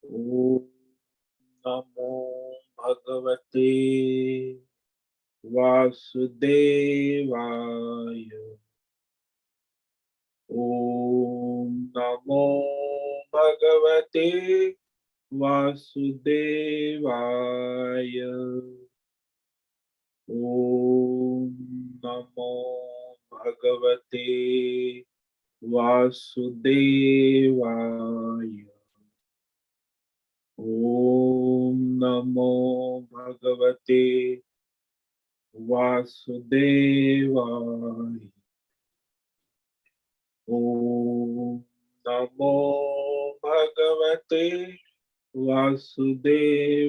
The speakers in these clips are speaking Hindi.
ओम नमो भगवते वासुदेवाय। ओम नमो भगवते वासुदेवाय। ओम नमो भगवते वासुदेवाय। ओम नमो भगवते वासुदेवाय। ओम नमो भगवते वासुदेवाय।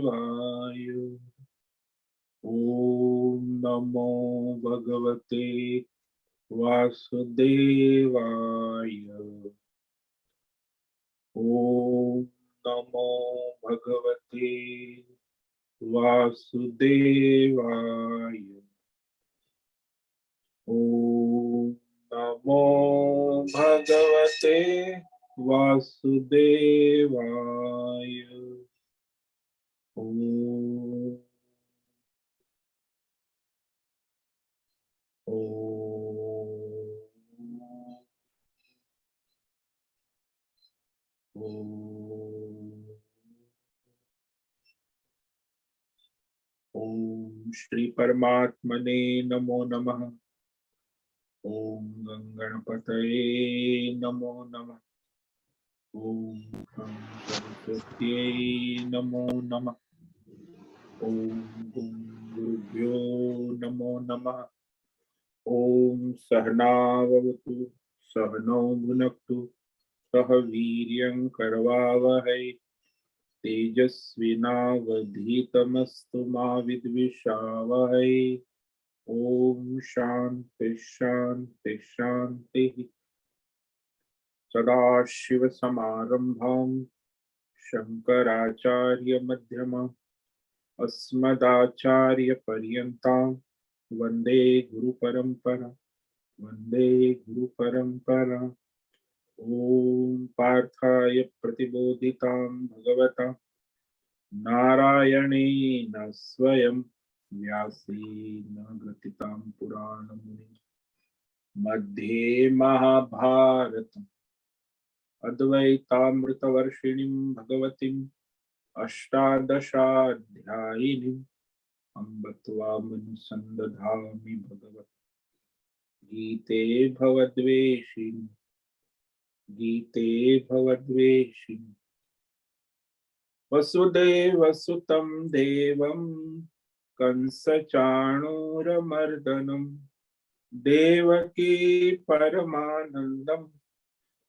ओम नमो भगवते वासुदेवाय। ओम नमो भगवते वासुदेवाय। ओम नमो भगवते वासुदेवाय। ओम ओम श्री परमात्मने नमो नमः। ओम गंगणपतये नमो नमः। ओम सरस्वत्यै नमो नमः। ओम गुरुभ्यो नमो नमः। ओम सहनावतु सहनौ भुनक्तु सह वीर्यं करवावहै तेजस्विनावधीतमस्तु मा विद्विषावहै। ओम शांति शांति शांति। सदाशिव समारंभां शंकराचार्य मध्यमा अस्मदाचार्य पर्यन्तां वंदे गुरु परंपरा। वंदे गुरु परंपरा। ओम पार्थाय प्रतिबोधितां भगवता नारायणेन स्वयं व्यासेन ग्रथितां पुराणमुनिं मध्ये महाभारतम् अद्वैतामृतवर्षिणीं भगवतीम् अष्टादशाध्यायिनीम् अम्ब त्वामनुसन्दधामि भगवत् गीते भवद्वेषिणि। गीते भवद्वेषिणि। वसुदेवसुतं देवं कंसचाणूरमर्दनं देवकी परमानन्दं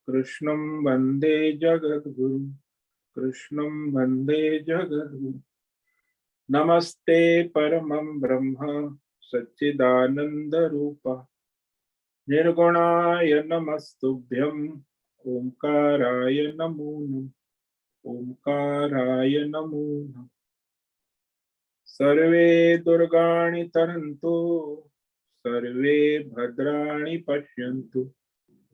कृष्णं वन्दे जगद्गुरुं। कृष्णं वन्दे जगद्गुरुं। नमस्ते परमं ब्रह्म सच्चिदानन्दरूप निर्गुणाय नमस्तुभ्यं ओंकाराय नमो नमः। ओंकाराय नमो नमः। सर्वे दुर्गाणि तरन्तु सर्वे भद्राणि पश्यन्तु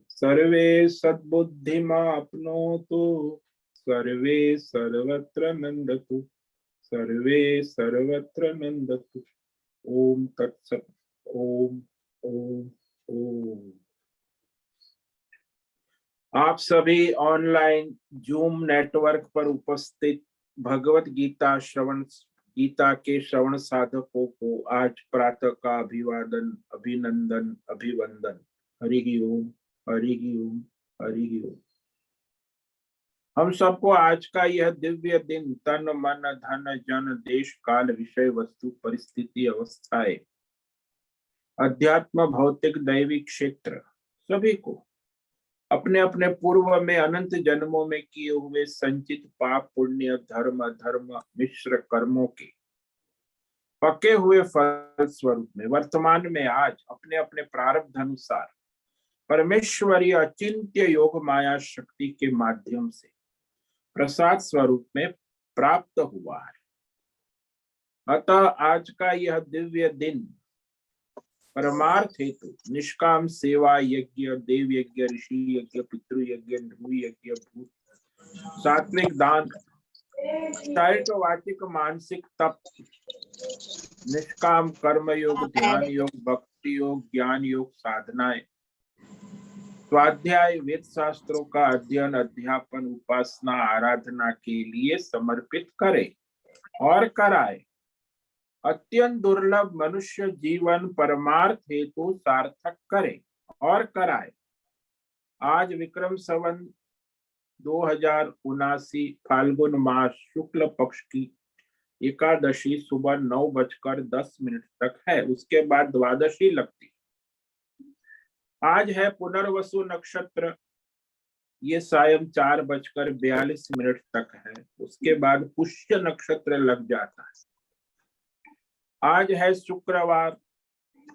सर्वे सद्बुद्धिमाप्नोतु सर्वे सर्वत्र नन्दतु सर्वे सर्वत्र नन्दतु। ओम तत्सत। ओम ओम ओम। आप सभी ऑनलाइन जूम नेटवर्क पर उपस्थित भगवत गीता के श्रवण साधकों को आज प्रातः का अभिवादन अभिनंदन अभिवंदन। हरि ओम हरि ओम हरि ओम। हम सबको आज का यह दिव्य दिन तन मन धन जन देश काल विषय वस्तु परिस्थिति अवस्थाएं अध्यात्म भौतिक दैविक क्षेत्र सभी को अपने अपने पूर्व में अनंत जन्मों में किए हुए संचित पाप पुण्य धर्म अधर्म मिश्र कर्मों के पके हुए फल स्वरूप में वर्तमान में आज अपने अपने प्रारब्ध अनुसार परमेश्वरीय अचिंत्य योग माया शक्ति के माध्यम से प्रसाद स्वरूप में प्राप्त हुआ है। अतः आज का यह दिव्य दिन परमार्थ हेतु निष्काम सेवा यज्ञ देव यज्ञ ऋषि यज्ञ पितृ यज्ञ नृ यज्ञ भूत सात्विक दान शारीरिक वाचिक मानसिक तप, निष्काम कर्म योग, ध्यान योग, भक्ति योग, ज्ञान योग, साधनाएं, स्वाध्याय, वेद शास्त्रों का अध्ययन, अध्यापन, उपासना, आराधना के लिए समर्पित करे और कराए। अत्यंत दुर्लभ मनुष्य जीवन परमार्थ हेतु सार्थक करे और कराए। आज विक्रम संवत 2079 फाल्गुन मास शुक्ल पक्ष की एकादशी सुबह 9:10 तक है। उसके बाद द्वादशी लगती। आज है पुनर्वसु नक्षत्र, ये सायं 4:42 तक है। उसके बाद पुष्य नक्षत्र लग जाता है। आज है शुक्रवार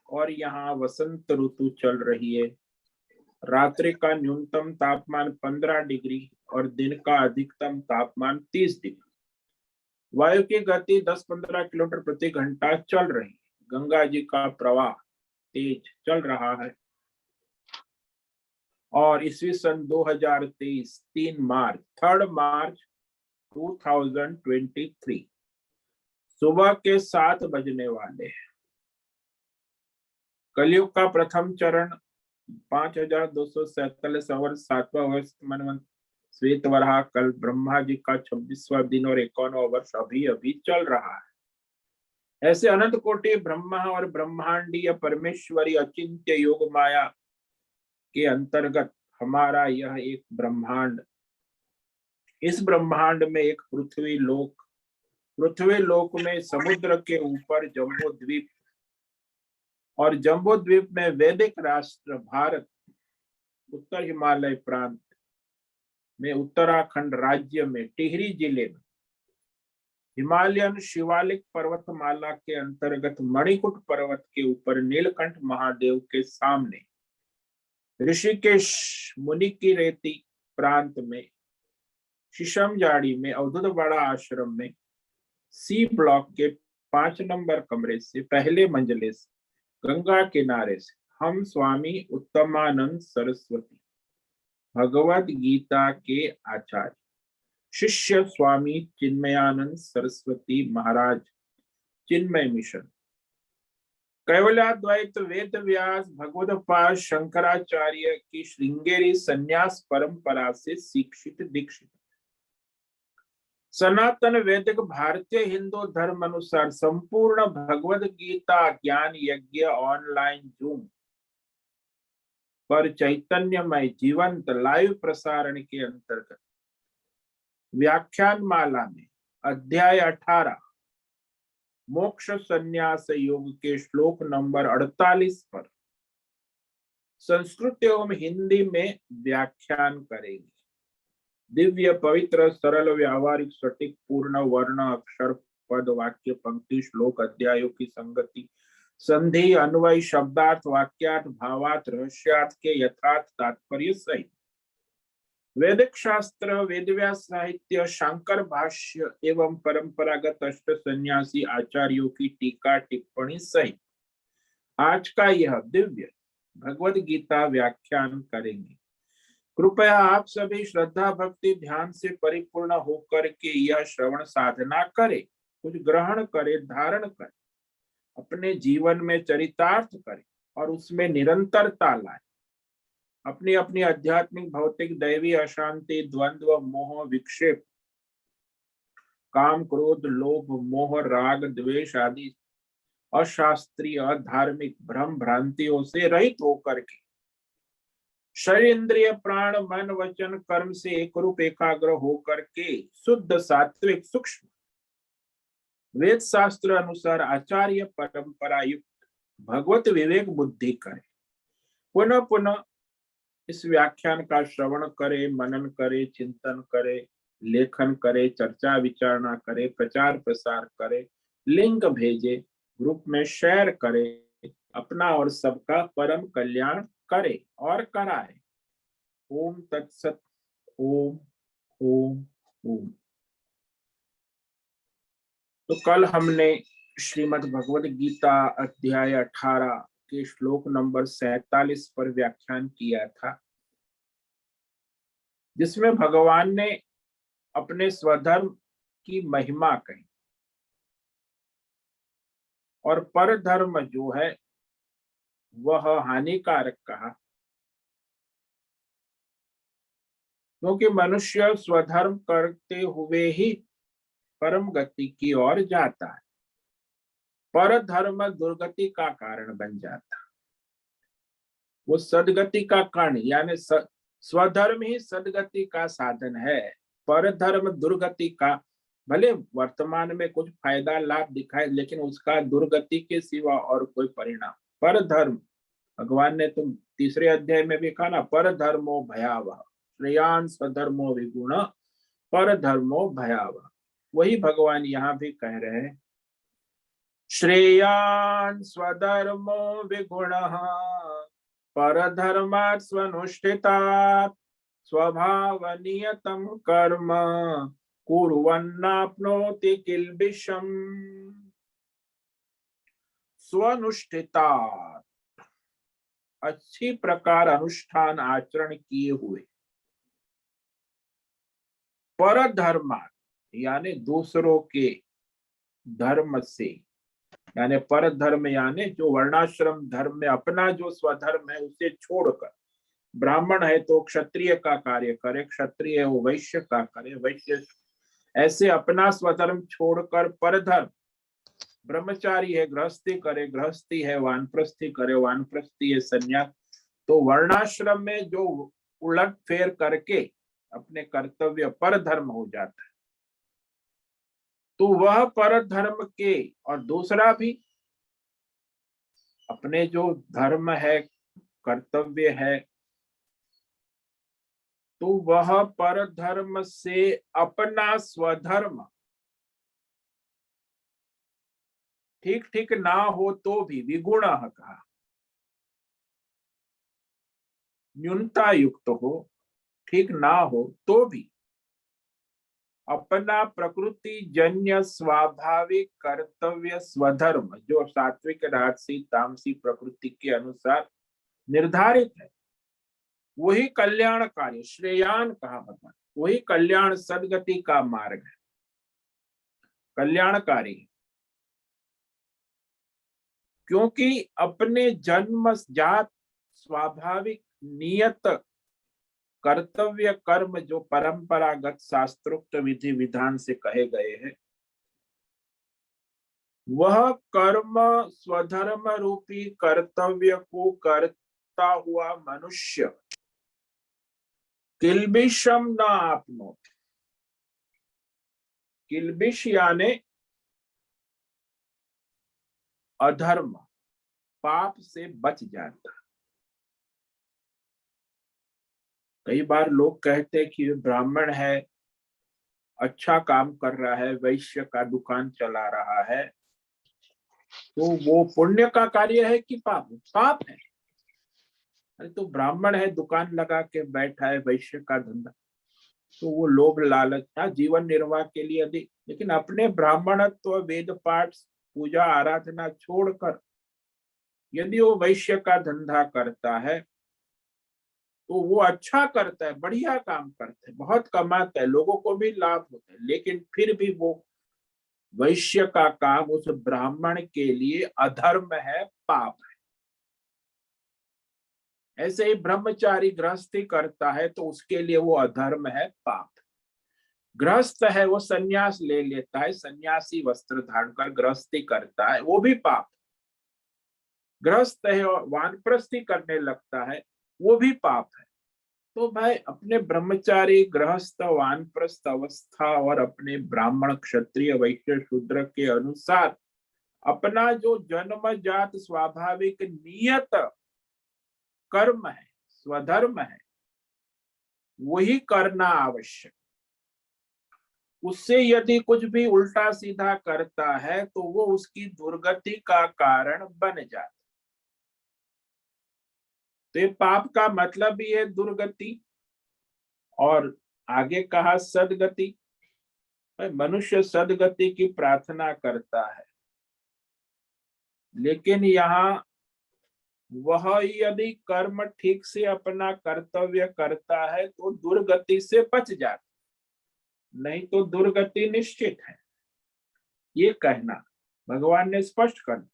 और यहाँ वसंत ऋतु चल रही है। रात्रि का न्यूनतम तापमान 15 डिग्री और दिन का अधिकतम तापमान 30 डिग्री। वायु की गति 10-15 किलोमीटर प्रति घंटा चल रही है। गंगा जी का प्रवाह तेज चल रहा है और ईस्वी सन 2023 3 मार्च 2023 सुबह के 7 बजने वाले हैं। कलयुग का प्रथम चरण 5247 वर्ष 7वां वर्ष मनवंत श्वेत वराह कल ब्रह्मा जी का 26वां दिन और 51वां वर्ष अभी अभी चल रहा है। ऐसे अनंत कोटि ब्रह्मा और ब्रह्मांडीय परमेश्वरी अचिंत्य योग माया के अंतर्गत हमारा यह एक ब्रह्मांड। इस ब्रह्मांड में एक पृथ्वी लोक में समुद्र के ऊपर जम्बू द्वीप और जम्बू द्वीप में वैदिक राष्ट्र भारत, उत्तर हिमालय प्रांत में उत्तराखंड राज्य में टिहरी जिले में हिमालयन शिवालिक पर्वतमाला के अंतर्गत मणिकुट पर्वत के ऊपर नीलकंठ महादेव के सामने ऋषिकेश मुनि की रेती प्रांत में शीशमजाड़ी में अवधूत बड़ा आश्रम में सी ब्लॉक के 5 नंबर कमरे से पहले मंजिले से गंगा किनारे से हम स्वामी उत्तमानंद सरस्वती भगवद गीता के आचार्य शिष्य स्वामी चिन्मयानंद सरस्वती महाराज चिन्मय मिशन कैवल्याद्वैत वेद व्यास भगवदपाद शंकराचार्य की श्रृंगेरी संन्यास परंपरा से शिक्षित दीक्षित सनातन वैदिक भारतीय हिंदू धर्म अनुसार संपूर्ण भगवद गीता ज्ञान यज्ञ ऑनलाइन जूम पर चैतन्यमय जीवंत लाइव प्रसारण के अंतर्गत व्याख्यान माला में अध्याय 18 मोक्ष संन्यास योग के श्लोक नंबर 48 पर संस्कृत एवं हिंदी में व्याख्यान करेंगे। दिव्य पवित्र सरल व्यावहारिक सटीक पूर्ण वर्ण अक्षर पद वाक्य पंक्ति श्लोक अध्यायों की संगति संधि अन्वय शब्दार्थ वाक्यार्थ भावार्थ रहस्यार्थ के यथार्थ तात्पर्य सहित वैदिक शास्त्र वेदव्यास साहित्य शांकर भाष्य एवं परंपरागत अष्ट सन्यासी आचार्यों की टीका टिप्पणी सहित आज का यह दिव्य भगवद गीता व्याख्यान करेंगे। कृपया आप सभी श्रद्धा भक्ति ध्यान से परिपूर्ण होकर के यह श्रवण साधना करें, कुछ ग्रहण करें, धारण करें, अपने जीवन में चरितार्थ करें और उसमें निरंतरता लाएं। अपनी अपनी आध्यात्मिक भौतिक दैवी अशांति द्वंद्व मोह विक्षेप काम क्रोध लोभ मोह राग द्वेष आदि अशास्त्रीय धार्मिक भ्रम भ्रांतियों से रहित होकर के शरीर इंद्रिय प्राण मन वचन कर्म से एक रूप एकाग्र होकर के शुद्ध सात्विक सूक्ष्म वेद शास्त्र अनुसार आचार्य परंपरा युक्त भगवत विवेक बुद्धि करें। पुनः पुनः इस व्याख्यान का श्रवण करे, मनन करे, चिंतन करे, लेखन करे, चर्चा विचारणा करे, प्रचार प्रसार करे, लिंक भेजे, ग्रुप में शेयर करे, अपना और सबका परम कल्याण करे और कराए। ओम तत्सत। ओम ओम ओम। तो कल हमने श्रीमद् भगवद गीता अध्याय 18 के श्लोक नंबर 47 पर व्याख्यान किया था, जिसमें भगवान ने अपने स्वधर्म की महिमा कही, और पर धर्म जो है वह हानिकारक कहा, क्योंकि मनुष्य स्वधर्म करते हुए ही परम गति की ओर जाता है। पर धर्म दुर्गति का कारण बन जाता है। वो सदगति का कारण यानी स्वधर्म ही सदगति का साधन है। पर धर्म दुर्गति का, भले वर्तमान में कुछ फायदा लाभ दिखाए लेकिन उसका दुर्गति के सिवा और कोई परिणाम। पर धर्म, भगवान ने तुम तीसरे अध्याय में भी कहा ना, पर धर्मो भयावह श्रेयान स्वधर्मो विगुण पर धर्मो भयावह। वही भगवान यहाँ भी कह रहे हैं, श्रेयान स्वधर्मो विगुणः परधर्मात् स्वनुष्ठितात् स्वभावनियतं कर्म कुर्वन्नाप्नोति किल्बिषम्। स्वनुष्ठितात्, अच्छी प्रकार अनुष्ठान आचरण किए हुए, परधर्मात् यानी दूसरों के धर्म से, यानी पर धर्म यानी जो वर्णाश्रम धर्म में अपना जो स्वधर्म है उसे छोड़कर, ब्राह्मण है तो क्षत्रिय का कार्य करे, क्षत्रिय है वो वैश्य का करे, वैश्य ऐसे अपना स्वधर्म छोड़कर पर धर्म, ब्रह्मचारी है गृहस्थी करे, गृहस्थी है वानप्रस्थी करे, वानप्रस्थी है संन्यास, तो वर्णाश्रम में जो उलट फेर करके अपने कर्तव्य पर धर्म हो जाता है, तो वह पर धर्म के, और दूसरा भी अपने जो धर्म है कर्तव्य है, तो वह पर धर्म से अपना स्वधर्म ठीक ठीक ना हो तो भी विगुण कहा, न्यूनता युक्त हो, ठीक ना हो तो भी अपना प्रकृति जन्य स्वाभाविक कर्तव्य स्वधर्म जो सात्विक राजसी तामसी प्रकृति के अनुसार निर्धारित है, वही कल्याणकारी श्रेयान कहा भगवान, वही कल्याण सदगति का मार्ग है, कल्याणकारी। क्योंकि अपने जन्म जात स्वाभाविक नियत कर्तव्य कर्म जो परंपरागत शास्त्रोक्त विधि विधान से कहे गए हैं, वह कर्म स्वधर्म रूपी कर्तव्य को करता हुआ मनुष्य किल्बिषम न आपनोति, किल्बिष यानी अधर्म पाप से बच जाता। कई बार लोग कहते हैं कि ब्राह्मण है, अच्छा काम कर रहा है, वैश्य का दुकान चला रहा है, तो वो पुण्य का कार्य है कि पाप? पाप है। अरे तो ब्राह्मण है, दुकान लगा के बैठा है, वैश्य का धंधा, तो वो लोभ लालच था जीवन निर्वाह के लिए अधिक, लेकिन अपने ब्राह्मणत्व वेद पाठ पूजा आराधना छोड़कर यदि वो वैश्य का धंधा करता है तो वो अच्छा करता है, बढ़िया काम करता है, बहुत कमाता है, लोगों को भी लाभ होता है, लेकिन फिर भी वो वैश्य का काम उस ब्राह्मण के लिए अधर्म है, पाप है। ऐसे ही ब्रह्मचारी गृहस्थी करता है तो उसके लिए वो अधर्म है, पाप। गृहस्थ है वो सन्यास ले लेता है, सन्यासी वस्त्र धारण कर गृहस्थी करता है, वो भी पाप। गृहस्थ है और वानप्रस्थी करने लगता है, वो भी पाप है। तो भाई अपने ब्रह्मचारी गृहस्थ वानप्रस्थ अवस्था और अपने ब्राह्मण क्षत्रिय वैश्य शूद्र के अनुसार अपना जो जन्मजात स्वाभाविक नियत कर्म है, स्वधर्म है, वही करना आवश्यक। उससे यदि कुछ भी उल्टा सीधा करता है तो वो उसकी दुर्गति का कारण बन जाता। तो ये पाप का मतलब ही है दुर्गति, और आगे कहा सदगति। मनुष्य सदगति की प्रार्थना करता है, लेकिन यहाँ वह यदि कर्म ठीक से अपना कर्तव्य करता है तो दुर्गति से बच जाता। नहीं तो दुर्गति निश्चित है, ये कहना भगवान ने स्पष्ट कर दिया।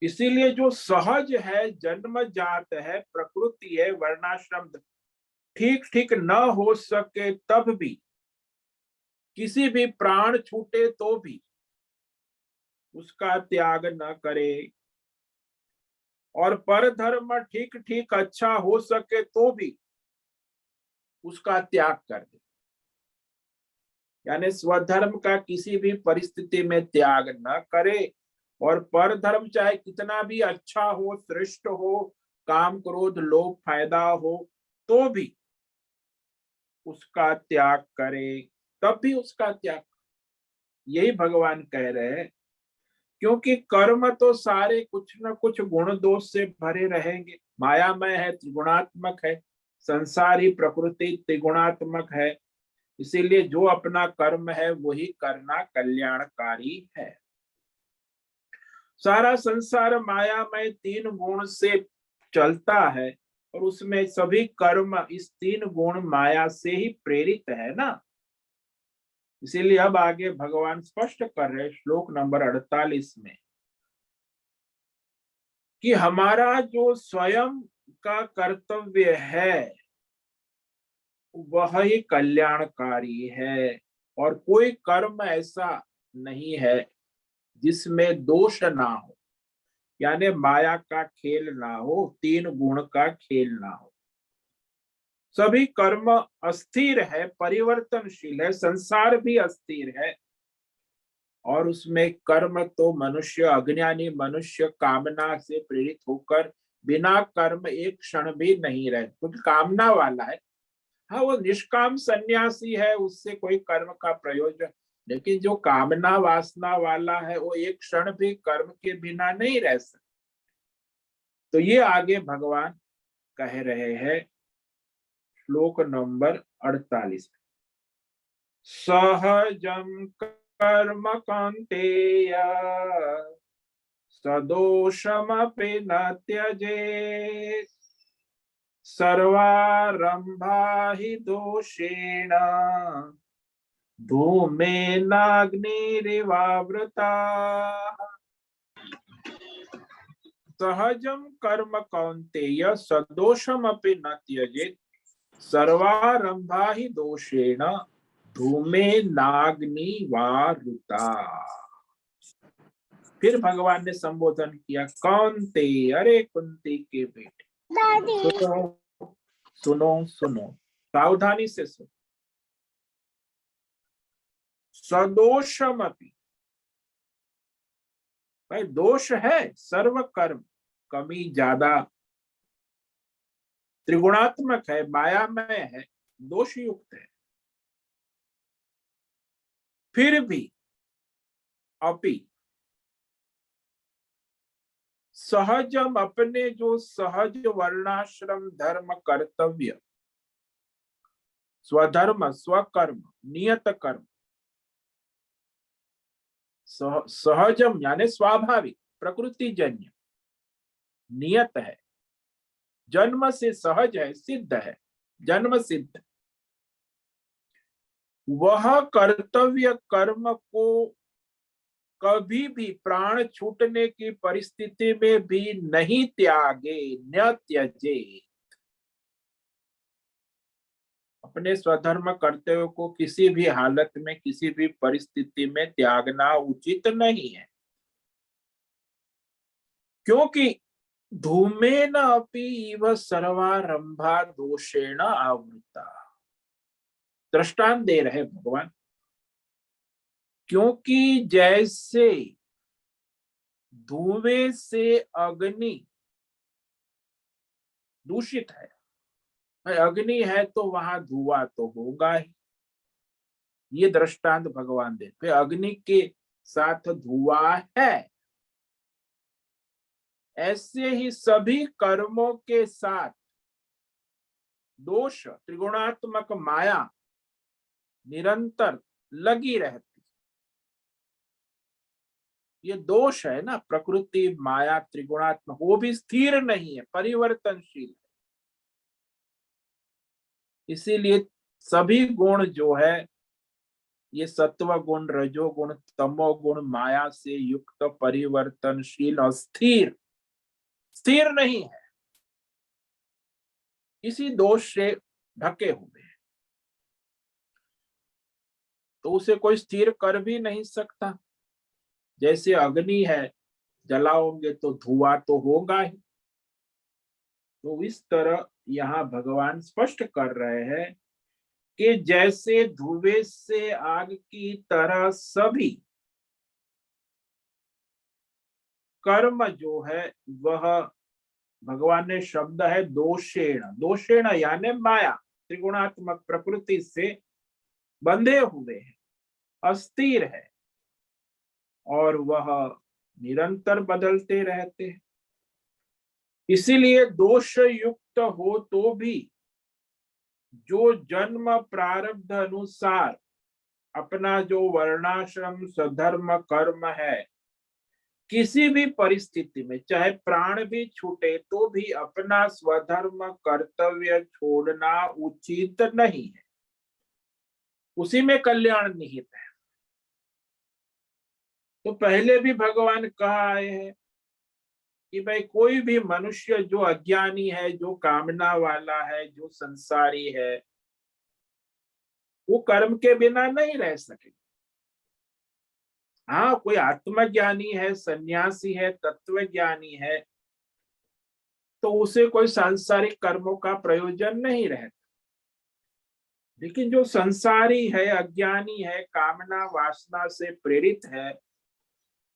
इसीलिए जो सहज है, जन्मजात है, प्रकृति है, वर्णाश्रम ठीक ठीक न हो सके तब भी, किसी भी प्राण छूटे तो भी उसका त्याग न करे, और पर धर्म ठीक ठीक अच्छा हो सके तो भी उसका त्याग कर दे। यानी स्वधर्म का किसी भी परिस्थिति में त्याग न करे, और पर धर्म चाहे कितना भी अच्छा हो, श्रेष्ठ हो, काम क्रोध लोभ फायदा हो, तो भी उसका त्याग करे, तब भी उसका त्याग। यही भगवान कह रहे हैं, क्योंकि कर्म तो सारे कुछ न कुछ गुण दोष से भरे रहेंगे। मायामय है, त्रिगुणात्मक है, संसार ही प्रकृति त्रिगुणात्मक है। इसीलिए जो अपना कर्म है वही करना कल्याणकारी है। सारा संसार मायामय तीन गुण से चलता है, और उसमें सभी कर्म इस तीन गुण माया से ही प्रेरित है ना। इसीलिए अब आगे भगवान स्पष्ट कर रहे श्लोक नंबर 48 में कि हमारा जो स्वयं का कर्तव्य है वह ही कल्याणकारी है, और कोई कर्म ऐसा नहीं है जिसमें दोष ना हो, यानी माया का खेल ना हो, तीन गुण का खेल ना हो। सभी कर्म अस्थिर है, परिवर्तनशील है, संसार भी अस्थिर है, और उसमें कर्म तो मनुष्य, अज्ञानी मनुष्य कामना से प्रेरित होकर बिना कर्म एक क्षण भी नहीं रहे, क्योंकि कामना वाला है। हाँ, वो निष्काम सन्यासी है, उससे कोई कर्म का प्रयोजन, लेकिन जो कामना वासना वाला है वो एक क्षण भी कर्म के बिना नहीं रह सकता। तो ये आगे भगवान कह रहे हैं श्लोक नंबर 48, सहजम कर्म कौन्तेय सदोषमपि न त्यजेत्, सर्वारंभा हि दोषेण धूमेनाग्निरिवावृता। सहजम कर्म कौन्तेय सदोषमपि न त्यजेत्, सर्वारंभा हि दोषेण धूमेनाग्निवावृता। फिर भगवान ने संबोधन किया, कौन्ते, अरे कुंती के बेटे, सुनो सुनो सुनो, सावधानी से सुनो। सदोषमपि, भाई दोष है, सर्व कर्म कमी ज्यादा, त्रिगुणात्मक है, मायामय है, दोष युक्त है, फिर भी अपि सहजम, अपने जो सहज वर्णाश्रम धर्म कर्तव्य, स्वधर्म स्वकर्म नियत कर्म, सहजम यानी स्वाभाविक प्रकृति जन्य, नियत है, जन्म से सहज है, सिद्ध है, जन्म सिद्ध, वह कर्तव्य कर्म को कभी भी प्राण छूटने की परिस्थिति में भी नहीं त्यागे, न त्यजे। अपने स्वधर्म कर्तव्य को किसी भी हालत में, किसी भी परिस्थिति में त्यागना उचित नहीं है, क्योंकि धूमेन अपि इव सर्वारंभा दोषेण आवृता। दृष्टांत दे रहे भगवान, क्योंकि जैसे धुएं से अग्नि दूषित है, अग्नि है तो वहां धुआं तो होगा ही, ये दृष्टांत भगवान देते। अग्नि के साथ धुआं है, ऐसे ही सभी कर्मों के साथ दोष, त्रिगुणात्मक माया निरंतर लगी रहती। ये दोष है ना, प्रकृति माया त्रिगुणात्मक, वो भी स्थिर नहीं है, परिवर्तनशील है। इसीलिए सभी गुण जो है, ये सत्व गुण, रजोगुण, तमोगुण माया से युक्त, परिवर्तनशील, अस्थिर, स्थिर नहीं है, इसी दोष से ढके हुए हैं। तो उसे कोई स्थिर कर भी नहीं सकता। जैसे अग्नि है, जलाओगे तो धुआं तो होगा ही। तो इस तरह यहाँ भगवान स्पष्ट कर रहे हैं कि जैसे धुएं से आग की तरह सभी कर्म जो है वह, भगवान ने शब्द है दोषेण, दोषेण यानी माया, त्रिगुणात्मक प्रकृति से बंधे हुए हैं, अस्थिर है, और वह निरंतर बदलते रहते हैं। इसीलिए दोष युक्त हो तो भी जो जन्म प्रारब्ध अनुसार अपना जो वर्णाश्रम स्वधर्म कर्म है, किसी भी परिस्थिति में चाहे प्राण भी छूटे तो भी अपना स्वधर्म कर्तव्य छोड़ना उचित नहीं है, उसी में कल्याण निहित है। तो पहले भी भगवान कहा आए हैं कि भाई कोई भी मनुष्य जो अज्ञानी है, जो कामना वाला है, जो संसारी है, वो कर्म के बिना नहीं रह सके। हाँ, कोई आत्मज्ञानी है, सन्यासी है, तत्वज्ञानी है, तो उसे कोई सांसारिक कर्मों का प्रयोजन नहीं रहता। लेकिन जो संसारी है, अज्ञानी है, कामना वासना से प्रेरित है,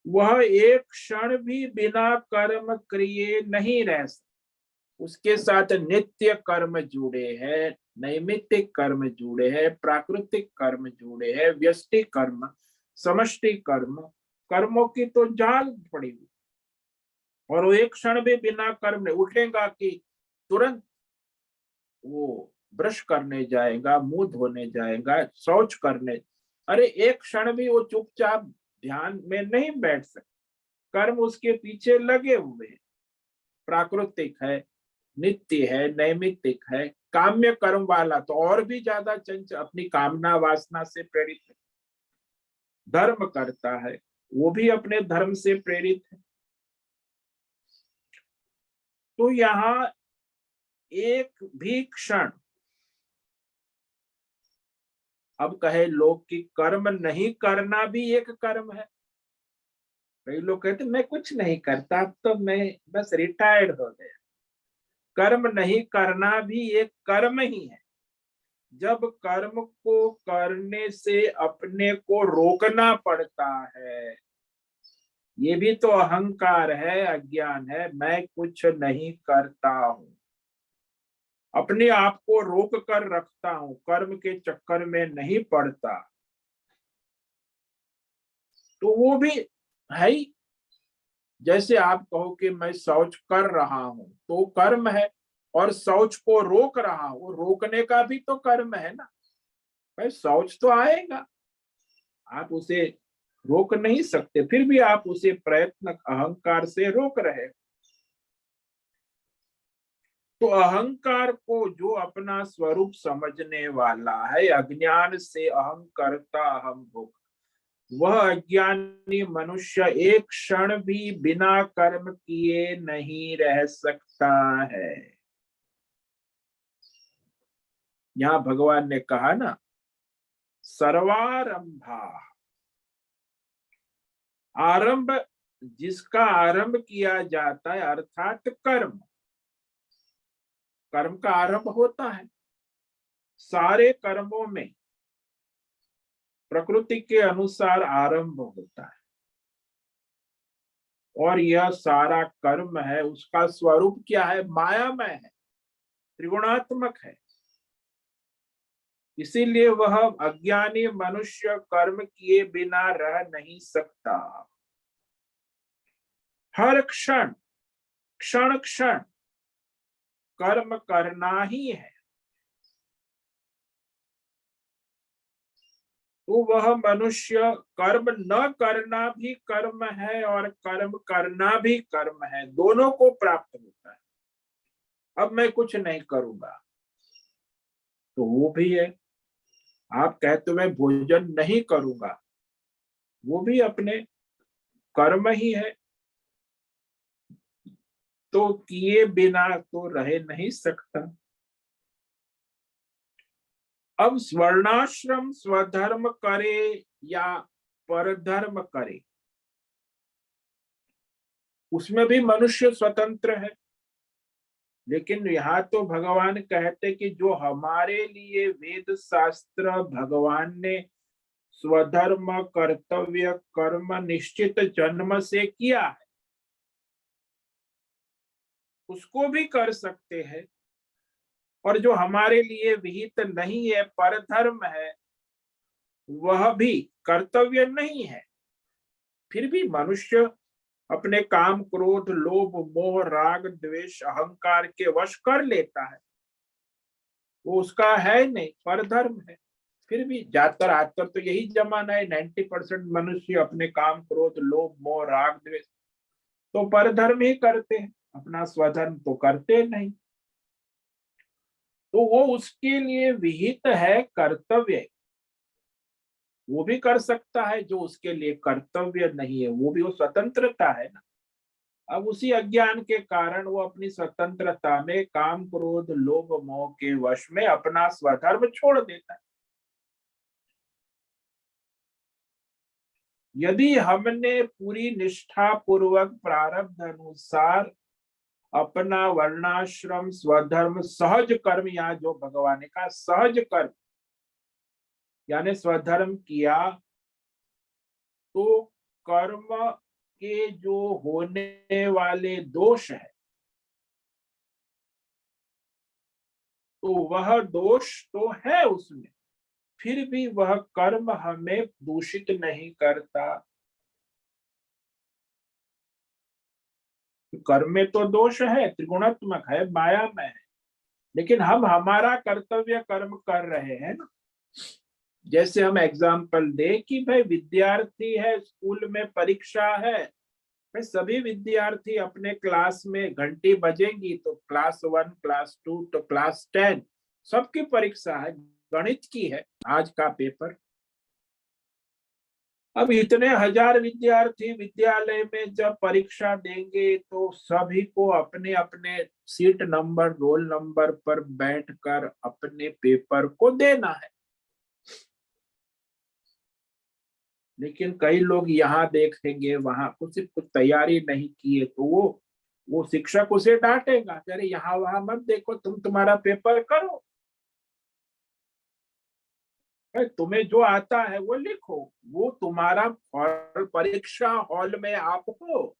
वह एक क्षण भी बिना कर्म किए नहीं रह सकता। उसके साथ नित्य कर्म जुड़े हैं, नैमित्तिक कर्म जुड़े हैं, प्राकृतिक कर्म जुड़े हैं, व्यष्टि कर्म, समष्टि कर्म, कर्मों की तो जाल पड़ी हुई। और वो एक क्षण भी बिना कर्म नहीं उठेगा कि तुरंत वो ब्रश करने जाएगा, मुंह धोने जाएगा, शौच करने, अरे एक क्षण भी वो चुपचाप ध्यान में नहीं बैठ सकता। कर्म उसके पीछे लगे हुए हैं, प्राकृतिक है, नित्य है, नैमित्तिक है। काम्य कर्म वाला तो और भी ज्यादा चंचल, अपनी कामना वासना से प्रेरित है। धर्म करता है, वो भी अपने धर्म से प्रेरित है। तो यहाँ एक भी क्षण, अब कहे लोग कि कर्म नहीं करना भी एक कर्म है। कई लोग कहते मैं कुछ नहीं करता, अब तो मैं बस रिटायर्ड हो गया। कर्म नहीं करना भी एक कर्म ही है। जब कर्म को करने से अपने को रोकना पड़ता है, ये भी तो अहंकार है, अज्ञान है, मैं कुछ नहीं करता हूं, अपने आप को रोक कर रखता हूं, कर्म के चक्कर में नहीं पड़ता, तो वो भी है ही। जैसे आप कहो कि मैं शौच कर रहा हूं तो कर्म है, और शौच को रोक रहा हूं, रोकने का भी तो कर्म है ना। भाई शौच तो आएगा, आप उसे रोक नहीं सकते, फिर भी आप उसे प्रयत्न अहंकार से रोक रहे। तो अहंकार को जो अपना स्वरूप समझने वाला है, अज्ञान से अहं करता अहं भोग, वह अज्ञानी मनुष्य एक क्षण भी बिना कर्म किए नहीं रह सकता है। यहाँ भगवान ने कहा ना, सर्वारंभा, आरंभ, जिसका आरंभ किया जाता है अर्थात कर्म, कर्म का आरंभ होता है। सारे कर्मों में प्रकृति के अनुसार आरंभ होता है, और यह सारा कर्म है, उसका स्वरूप क्या है? मायामय है, त्रिगुणात्मक है। इसीलिए वह अज्ञानी मनुष्य कर्म किए बिना रह नहीं सकता। हर क्षण, क्षण क्षण कर्म करना ही है। तो वह मनुष्य, कर्म न करना भी कर्म है और कर्म करना भी कर्म है, दोनों को प्राप्त होता है। अब मैं कुछ नहीं करूंगा तो वो भी है, आप कहते मैं भोजन नहीं करूंगा, वो भी अपने कर्म ही है, तो किए बिना तो रह नहीं सकता। अब स्वर्णाश्रम स्वधर्म करे या परधर्म करे, उसमें भी मनुष्य स्वतंत्र है। लेकिन यहाँ तो भगवान कहते कि जो हमारे लिए वेद शास्त्र भगवान ने स्वधर्म कर्तव्य कर्म निश्चित जन्म से किया है, उसको भी कर सकते हैं। और जो हमारे लिए विहित नहीं है, परधर्म है, वह भी कर्तव्य नहीं है, फिर भी मनुष्य अपने काम क्रोध लोभ मोह राग द्वेष अहंकार के वश कर लेता है, वो उसका है नहीं, परधर्म है। फिर भी जाकर आजकल तो यही जमाना है, 90% मनुष्य अपने काम क्रोध लोभ मोह राग द्वेष तो परधर्म ही करते हैं, अपना स्वधर्म तो करते नहीं। तो वो उसके लिए विहित है कर्तव्य, वो भी कर सकता है, जो उसके लिए कर्तव्य नहीं है वो भी, वो स्वतंत्रता है ना। अब उसी अज्ञान के कारण वो अपनी स्वतंत्रता में काम क्रोध लोभ मोह के वश में अपना स्वधर्म छोड़ देता है। यदि हमने पूरी निष्ठा पूर्वक प्रारब्ध अनुसार अपना वर्णाश्रम स्वधर्म सहज कर्म, या जो भगवान ने कहा सहज कर्म यानी स्वधर्म किया, तो कर्म के जो होने वाले दोष है, तो वह दोष तो है उसमें, फिर भी वह कर्म हमें दूषित नहीं करता। कर्म में तो दोष है, त्रिगुणात्मक है, माया में है, लेकिन हम हमारा कर्तव्य कर्म कर रहे हैं ना। जैसे हम एग्जाम्पल दे कि भाई विद्यार्थी है, स्कूल में परीक्षा है, भाई सभी विद्यार्थी अपने क्लास में घंटी बजेंगी तो क्लास 1 क्लास 2 तो क्लास 10 सबकी परीक्षा है, गणित की है आज का पेपर। अब इतने हजार विद्यार्थी विद्यालय में जब परीक्षा देंगे तो सभी को अपने अपने सीट नंबर रोल नंबर पर बैठकर अपने पेपर को देना है। लेकिन कई लोग यहाँ देखेंगे वहां कुछ तैयारी नहीं किए तो वो शिक्षक उसे डांटेगा, अरे यहाँ वहां मत देखो, तुम तुम्हारा पेपर करो, तुम्हें जो आता है वो लिखो। वो तुम्हारा हॉल, परीक्षा हॉल में आप हो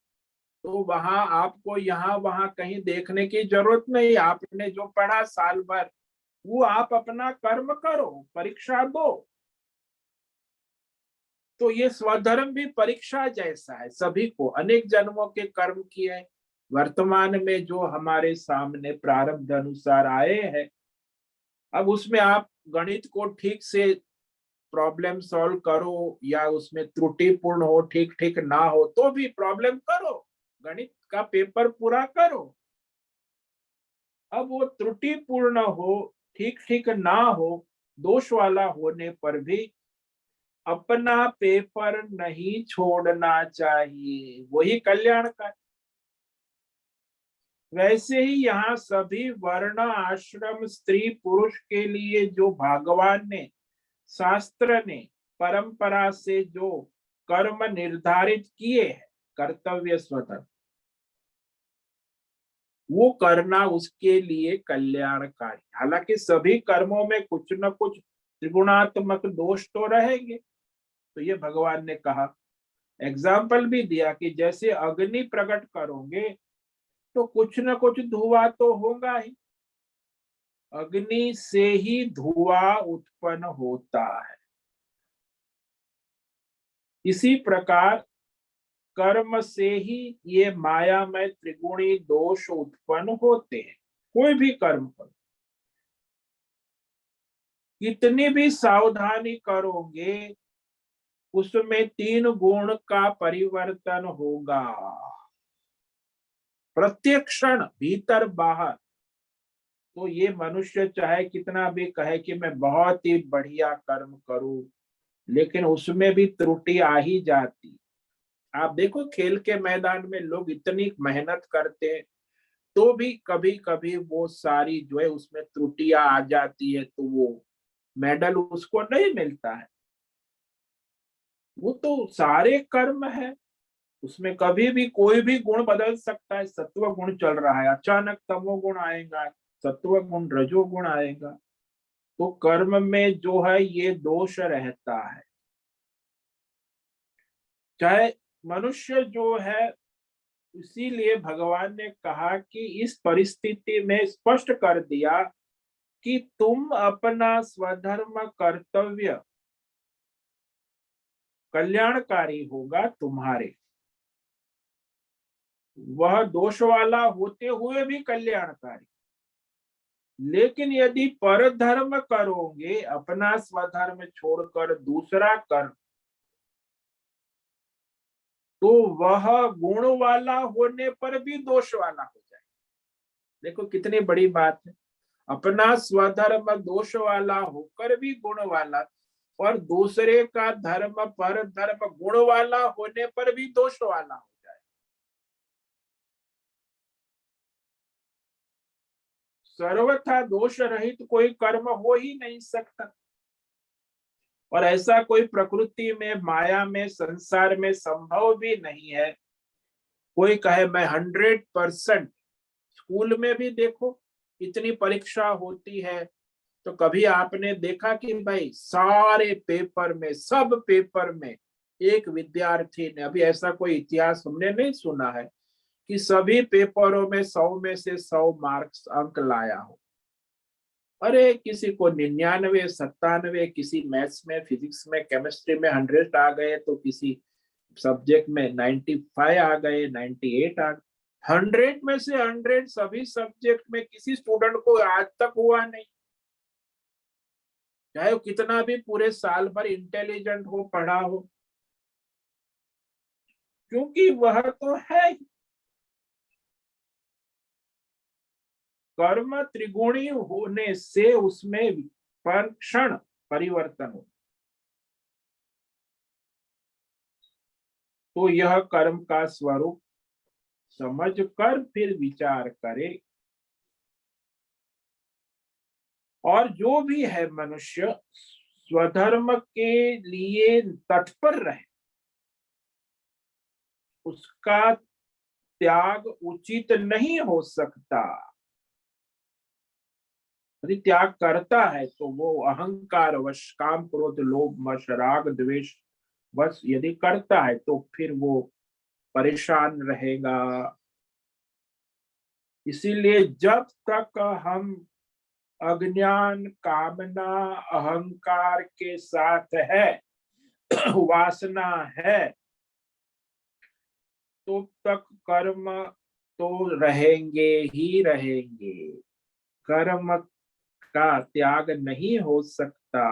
तो वहां आपको यहाँ वहां कहीं देखने की जरूरत नहीं, आपने जो पढ़ा साल भर वो आप अपना कर्म करो, परीक्षा दो। तो ये स्वधर्म भी परीक्षा जैसा है, सभी को अनेक जन्मों के कर्म किए, वर्तमान में जो हमारे सामने प्रारब्ध अनुसार आए हैं, अब उसमें आप गणित को ठीक से प्रॉब्लम सॉल्व करो या उसमें त्रुटिपूर्ण हो, ठीक ठीक ना हो तो भी प्रॉब्लम करो, गणित का पेपर पूरा करो। अब वो त्रुटिपूर्ण हो, ठीक ठीक ना हो, दोष वाला होने पर भी अपना पेपर नहीं छोड़ना चाहिए, वही कल्याण का। वैसे ही यहाँ सभी वर्ण आश्रम स्त्री पुरुष के लिए जो भगवान ने शास्त्र ने परंपरा से जो कर्म निर्धारित किए हैं, कर्तव्य स्वतंत्र, वो करना उसके लिए कल्याणकारी। हालांकि सभी कर्मों में कुछ न कुछ त्रिगुणात्मक दोष तो रहेंगे, तो ये भगवान ने कहा, एग्जाम्पल भी दिया कि जैसे अग्नि प्रकट करोगे तो कुछ न कुछ धुआं तो होगा ही, अग्नि से ही धुआं उत्पन्न होता है। इसी प्रकार कर्म से ही ये माया में त्रिगुणी दोष उत्पन्न होते हैं। कोई भी कर्म करो, कितनी भी सावधानी करोगे, उसमें 3 गुण का परिवर्तन होगा, प्रत्येक क्षण भीतर बाहर। तो ये मनुष्य चाहे कितना भी कहे कि मैं बहुत ही बढ़िया कर्म करूं, लेकिन उसमें भी त्रुटि आ ही जाती। आप देखो खेल के मैदान में लोग इतनी मेहनत करते हैं, तो भी कभी कभी वो सारी जो है उसमें त्रुटियां आ जाती है, तो वो मेडल उसको नहीं मिलता है। वो तो सारे कर्म है, उसमें कभी भी कोई भी गुण बदल सकता है। सत्व गुण चल रहा है, अचानक तमो गुण आएगा, सत्व गुण रजोगुण आएगा। तो कर्म में जो है ये दोष रहता है। चाहे मनुष्य जो है, इसीलिए भगवान ने कहा कि इस परिस्थिति में स्पष्ट कर दिया कि तुम अपना स्वधर्म कर्तव्य कल्याणकारी होगा तुम्हारे, वह दोष वाला होते हुए भी कल्याणकारी। लेकिन यदि परधर्म करोगे, अपना स्वधर्म छोड़कर दूसरा कर्म, तो वह गुण वाला होने पर भी दोष वाला हो जाए। देखो कितनी बड़ी बात है। अपना स्वधर्म दोष वाला होकर भी गुण वाला, और दूसरे का धर्म पर धर्म गुण वाला होने पर भी दोष वाला हो जाए। सर्वथा दोष रहित कोई कर्म हो ही नहीं सकता। और ऐसा कोई प्रकृति में, माया में, संसार में संभव भी नहीं है। कोई कहे मैं 100%, स्कूल में भी देखो इतनी परीक्षा होती है, तो कभी आपने देखा कि भाई सारे पेपर में, सब पेपर में एक विद्यार्थी ने, अभी ऐसा कोई इतिहास हमने नहीं सुना है कि सभी पेपरों में 100 में से 100 मार्क्स अंक लाया हो। अरे किसी को 99, 97, किसी मैथ्स में, फिजिक्स में, केमिस्ट्री में 100 आ गए, तो किसी सब्जेक्ट में 95 आ गए, 98 आ गए। 100 में से 100 सभी सब्जेक्ट में किसी स्टूडेंट को आज तक हुआ नहीं, चाहे वो कितना भी पूरे साल भर इंटेलिजेंट हो, पढ़ा हो, क्योंकि वह तो है ही। कर्म त्रिगुणी होने से उसमें पर क्षण परिवर्तन हो, तो यह कर्म का स्वरूप समझ कर फिर विचार करे। और जो भी है मनुष्य स्वधर्म के लिए तत्पर रहे, उसका त्याग उचित नहीं हो सकता। यदि त्याग करता है तो वो अहंकार वश, काम क्रोध लोभ मश राग द्वेष बस यदि करता है, तो फिर वो परेशान रहेगा। इसीलिए जब तक हम अज्ञान, कामना, अहंकार के साथ है, वासना है, तो तक कर्म तो रहेंगे ही रहेंगे। कर्म का त्याग नहीं हो सकता।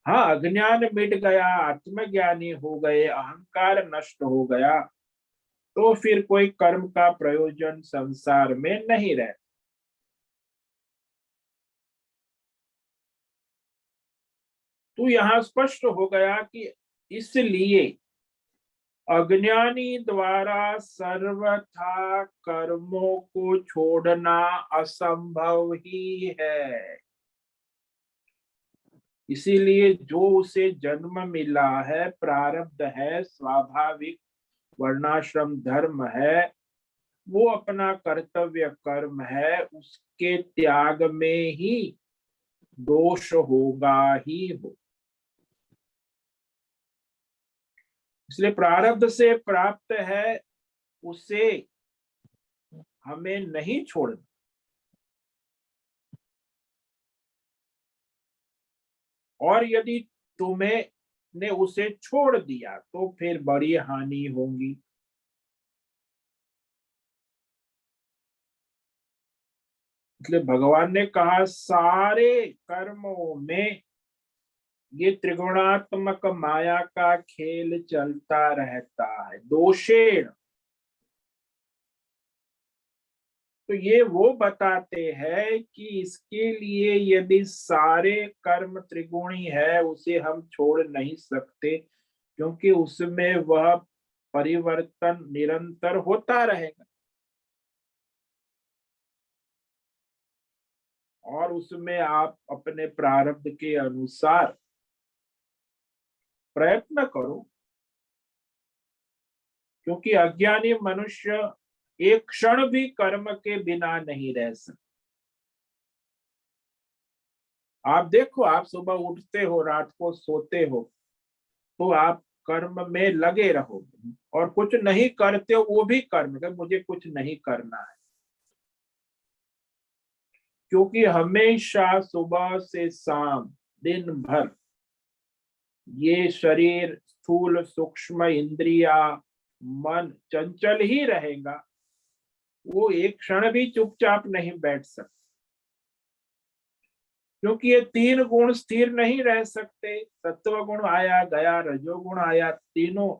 हाँ, अज्ञान मिट गया, आत्मज्ञानी हो गए, अहंकार नष्ट हो गया, तो फिर कोई कर्म का प्रयोजन संसार में नहीं रहे। तो यहाँ स्पष्ट हो गया कि इसलिए अज्ञानी द्वारा सर्वथा कर्मों को छोड़ना असंभव ही है। इसीलिए जो उसे जन्म मिला है, प्रारब्ध है, स्वाभाविक वर्णाश्रम धर्म है, वो अपना कर्तव्य कर्म है, उसके त्याग में ही दोष होगा ही हो। इसलिए प्रारब्ध से प्राप्त है, उसे हमें नहीं छोड़ना। और यदि तुम्हें ने उसे छोड़ दिया, तो फिर बड़ी हानि होगी। इसलिए भगवान ने कहा सारे कर्मों में ये त्रिगुणात्मक माया का खेल चलता रहता है। दोषेण, तो ये वो बताते हैं कि इसके लिए यदि सारे कर्म त्रिगुणी है उसे हम छोड़ नहीं सकते, क्योंकि उसमें वह परिवर्तन निरंतर होता रहेगा और उसमें आप अपने प्रारब्ध के अनुसार प्रयत्न करो। क्योंकि अज्ञानी मनुष्य एक क्षण भी कर्म के बिना नहीं रह सकता। आप देखो, आप सुबह उठते हो, रात को सोते हो, तो आप कर्म में लगे रहोगे, और कुछ नहीं करते हो वो भी कर्म है, मुझे कुछ नहीं करना है। क्योंकि हमेशा सुबह से शाम दिन भर ये शरीर स्थूल सूक्ष्म इंद्रिया मन चंचल ही रहेगा, वो एक क्षण भी चुपचाप नहीं बैठ सकता। क्योंकि ये तीन गुण स्थिर नहीं रह सकते। सत्व गुण आया गया, रजोगुण आया, तीनों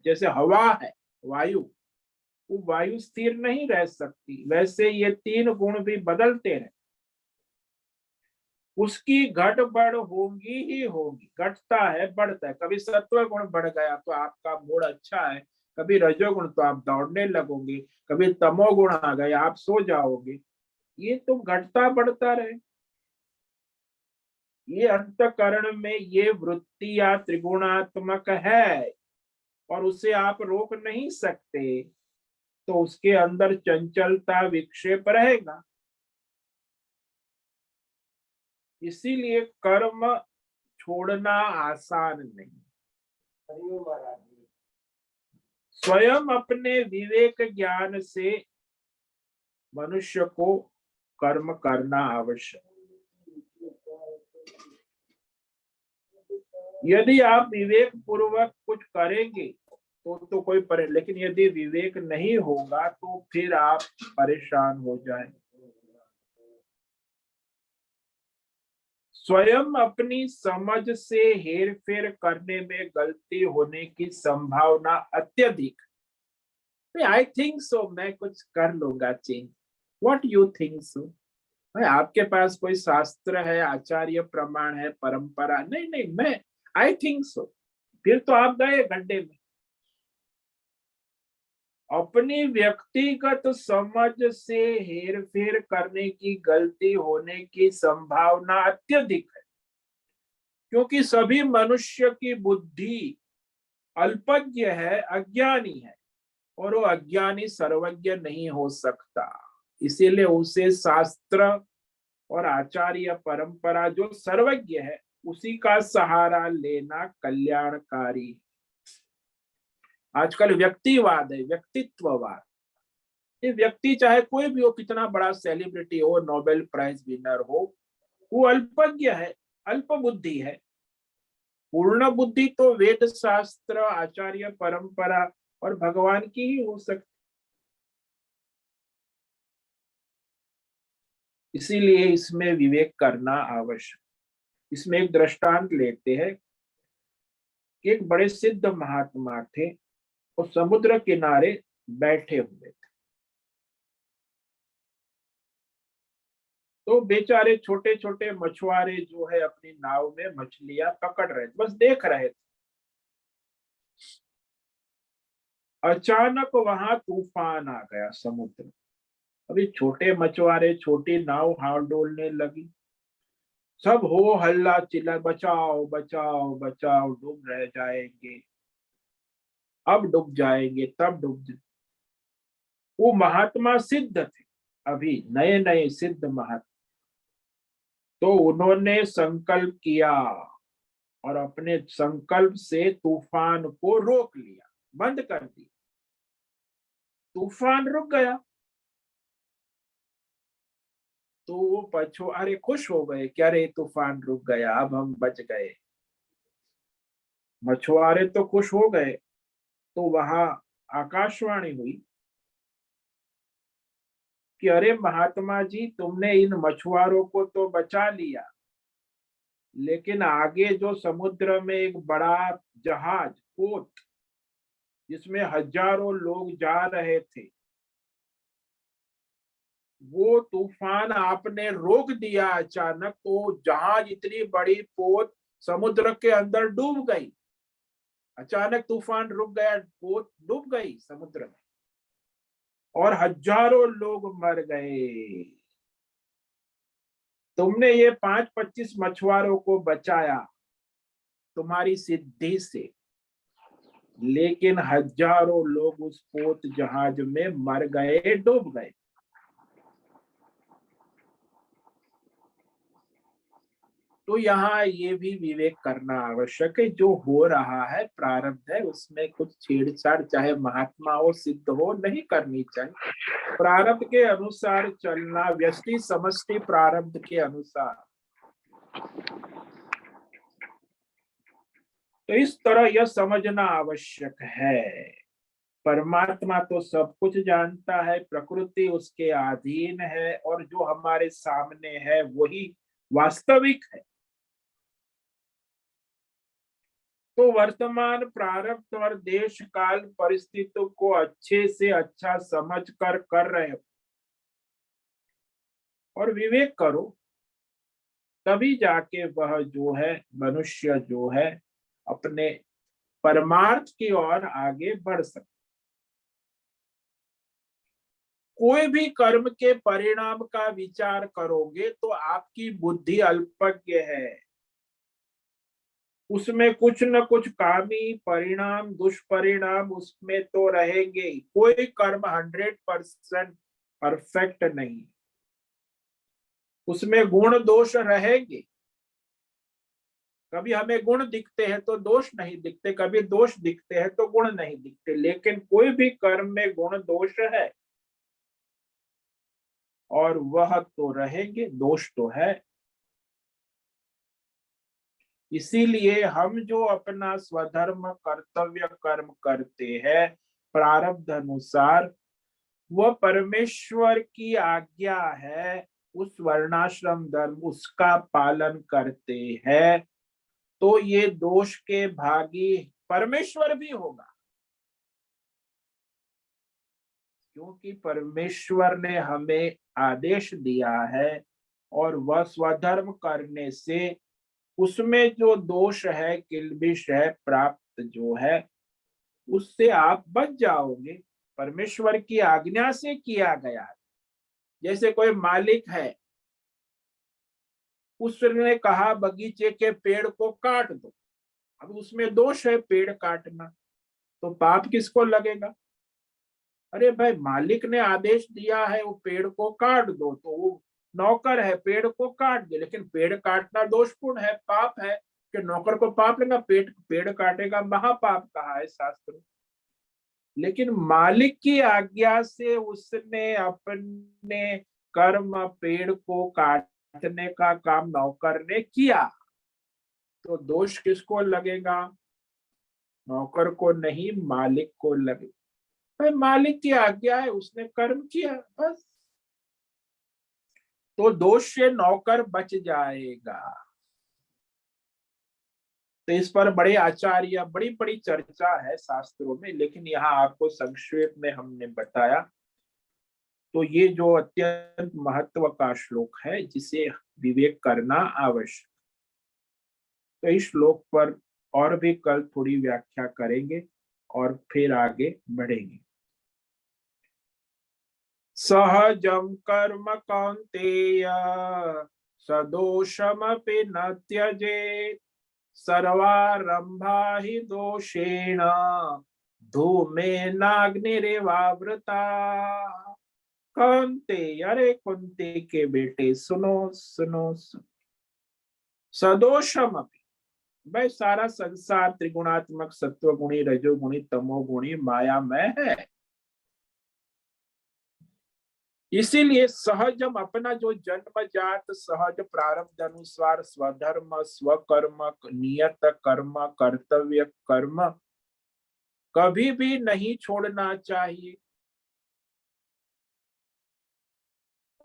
जैसे हवा है, वायु, वो वायु स्थिर नहीं रह सकती, वैसे ये तीन गुण भी बदलते रहे। उसकी घट बढ़ होगी ही होगी, घटता है बढ़ता है। कभी सत्व गुण बढ़ गया तो आपका मूड अच्छा है, कभी रजोगुण तो आप दौड़ने लगोगे, कभी तमोगुण आ गए आप सो जाओगे। ये तो घटता बढ़ता रहे। ये अंतकरण में ये वृत्तियां त्रिगुणात्मक है और उसे आप रोक नहीं सकते, तो उसके अंदर चंचलता विक्षेप रहेगा। इसीलिए कर्म छोड़ना आसान नहीं। स्वयं अपने विवेक ज्ञान से मनुष्य को कर्म करना आवश्यक। यदि आप विवेक पूर्वक कुछ करेंगे तो कोई लेकिन यदि विवेक नहीं होगा तो फिर आप परेशान हो जाएंगे। स्वयं अपनी समझ से हेरफेर करने में गलती होने की संभावना अत्यधिक। आई थिंक सो, मैं कुछ कर लूंगा change. What you think so? भाई आपके पास कोई शास्त्र है, आचार्य प्रमाण है, परंपरा? नहीं नहीं, मैं आई थिंक सो। फिर तो आप गए गड्ढे में। अपनी व्यक्तिगत समझ से हेरफेर करने की गलती होने की संभावना अत्यधिक है, क्योंकि सभी मनुष्य की बुद्धि अल्पज्ञ है, अज्ञानी है, और वो अज्ञानी सर्वज्ञ नहीं हो सकता। इसीलिए उसे शास्त्र और आचार्य परंपरा जो सर्वज्ञ है उसी का सहारा लेना कल्याणकारी। आजकल व्यक्तिवाद है, व्यक्तित्ववाद। ये व्यक्ति चाहे कोई भी हो, कितना बड़ा सेलिब्रिटी हो, नोबेल प्राइज विनर हो, वो अल्पज्ञ है, अल्प बुद्धि है। पूर्ण बुद्धि तो वेद शास्त्र आचार्य परंपरा और भगवान की ही हो सकती। इसीलिए इसमें विवेक करना आवश्यक। इसमें एक दृष्टांत लेते हैं कि एक बड़े सिद्ध महात्मा थे, वो समुद्र किनारे बैठे हुए थे। तो बेचारे छोटे छोटे मछुआरे जो है अपनी नाव में मछलियां पकड़ रहे थे, बस देख रहे थे। अचानक वहां तूफान आ गया समुद्र। अभी छोटे मछुआरे छोटी नाव हाथ डोलने लगी, सब हो हल्ला चिल्ला, बचाओ बचाओ बचाओ, डूब रह जाएंगे, अब डूब जाएंगे, तब डूब जाएंगे। वो महात्मा सिद्ध थे, अभी नए नए सिद्ध महात्मा। तो उन्होंने संकल्प किया और अपने संकल्प से तूफान को रोक लिया, बंद कर दिया। तूफान रुक गया। तो वो मछुआरे खुश हो गए, क्या रे तूफान रुक गया, अब हम बच गए। मछुआरे तो खुश हो गए। तो वहां आकाशवाणी हुई कि अरे महात्मा जी, तुमने इन मछुआरों को तो बचा लिया, लेकिन आगे जो समुद्र में एक बड़ा जहाज पोत जिसमें हजारों लोग जा रहे थे, वो तूफान आपने रोक दिया अचानक, तो जहाज इतनी बड़ी पोत समुद्र के अंदर डूब गई। अचानक तूफान रुक गया, पोत डूब गई समुद्र में और हजारों लोग मर गए। तुमने ये 5-25 मछुआरों को बचाया तुम्हारी सिद्धि से, लेकिन हजारों लोग उस पोत जहाज में मर गए, डूब गए। तो यहाँ ये भी विवेक करना आवश्यक है, जो हो रहा है प्रारब्ध है, उसमें कुछ छेड़छाड़ चाहे महात्मा हो सिद्ध हो नहीं करनी चाहिए। प्रारब्ध के अनुसार चलना, व्यष्टि समष्टि प्रारब्ध के अनुसार। तो इस तरह यह समझना आवश्यक है, परमात्मा तो सब कुछ जानता है, प्रकृति उसके अधीन है, और जो हमारे सामने है वही वास्तविक है। तो वर्तमान प्रारब्ध और देश काल परिस्थितियों को अच्छे से अच्छा समझ कर रहे हो और विवेक करो, तभी जाके वह जो है मनुष्य जो है अपने परमार्थ की ओर आगे बढ़ सकता। कोई भी कर्म के परिणाम का विचार करोगे तो आपकी बुद्धि अल्पज्ञ है, उसमें कुछ न कुछ कामी परिणाम दुष्परिणाम उसमें तो रहेंगे। कोई कर्म 100% परफेक्ट नहीं, उसमें गुण दोष रहेंगे। कभी हमें गुण दिखते हैं तो दोष नहीं दिखते, कभी दोष दिखते हैं तो गुण नहीं दिखते, लेकिन कोई भी कर्म में गुण दोष है और वह तो रहेंगे, दोष तो है। इसीलिए हम जो अपना स्वधर्म कर्तव्य कर्म करते हैं प्रारब्ध अनुसार, वह परमेश्वर की आज्ञा है, उस वर्णाश्रम धर्म उसका पालन करते हैं, तो ये दोष के भागी परमेश्वर भी होगा, क्योंकि परमेश्वर ने हमें आदेश दिया है और वह स्वधर्म करने से उसमें जो दोष है किल्बिश है प्राप्त जो है उससे आप बच जाओगे। परमेश्वर की आज्ञा से किया गया है। जैसे कोई मालिक है, उसने कहा बगीचे के पेड़ को काट दो, अब उसमें दोष है पेड़ काटना, तो पाप किसको लगेगा? अरे भाई, मालिक ने आदेश दिया है वो पेड़ को काट दो, तो वो नौकर है पेड़ को काट दे, लेकिन पेड़ काटना दोषपूर्ण है, पाप है, कि नौकर को पाप लेगा, पेड़ पेड़ काटेगा महापाप कहा है शास्त्र। लेकिन मालिक की आज्ञा से उसने अपने कर्म पेड़ को काटने का काम नौकर ने किया, तो दोष किसको लगेगा? नौकर को नहीं, मालिक को लगे। भाई मालिक की आज्ञा है, उसने कर्म किया बस, तो दोष से नौकर बच जाएगा। तो इस पर बड़े आचार्य बड़ी बड़ी चर्चा है शास्त्रों में, लेकिन यहाँ आपको संक्षेप में हमने बताया। तो ये जो अत्यंत महत्व का श्लोक है जिसे विवेक करना आवश्यक, तो इस श्लोक पर और भी कल थोड़ी व्याख्या करेंगे और फिर आगे बढ़ेंगे। सहजं कर्म कौन्तेय सदोषमपि न त्यजेत्, सर्वारंभा हि दोषेण धूमेनाग्निरिवावृता। कौन्तेय, अरे कुंती के बेटे सुनो सुनो सुनो। सदोषम अपि, भाई सारा संसार त्रिगुणात्मक सत्वगुणी रजोगुणी तमोगुणी मायामय है। इसीलिए सहजम, अपना जो जन्मजात सहज प्रारब्ध अनुसार स्वधर्म स्वकर्म नियत कर्म कर्तव्य कर्म कभी भी नहीं छोड़ना चाहिए,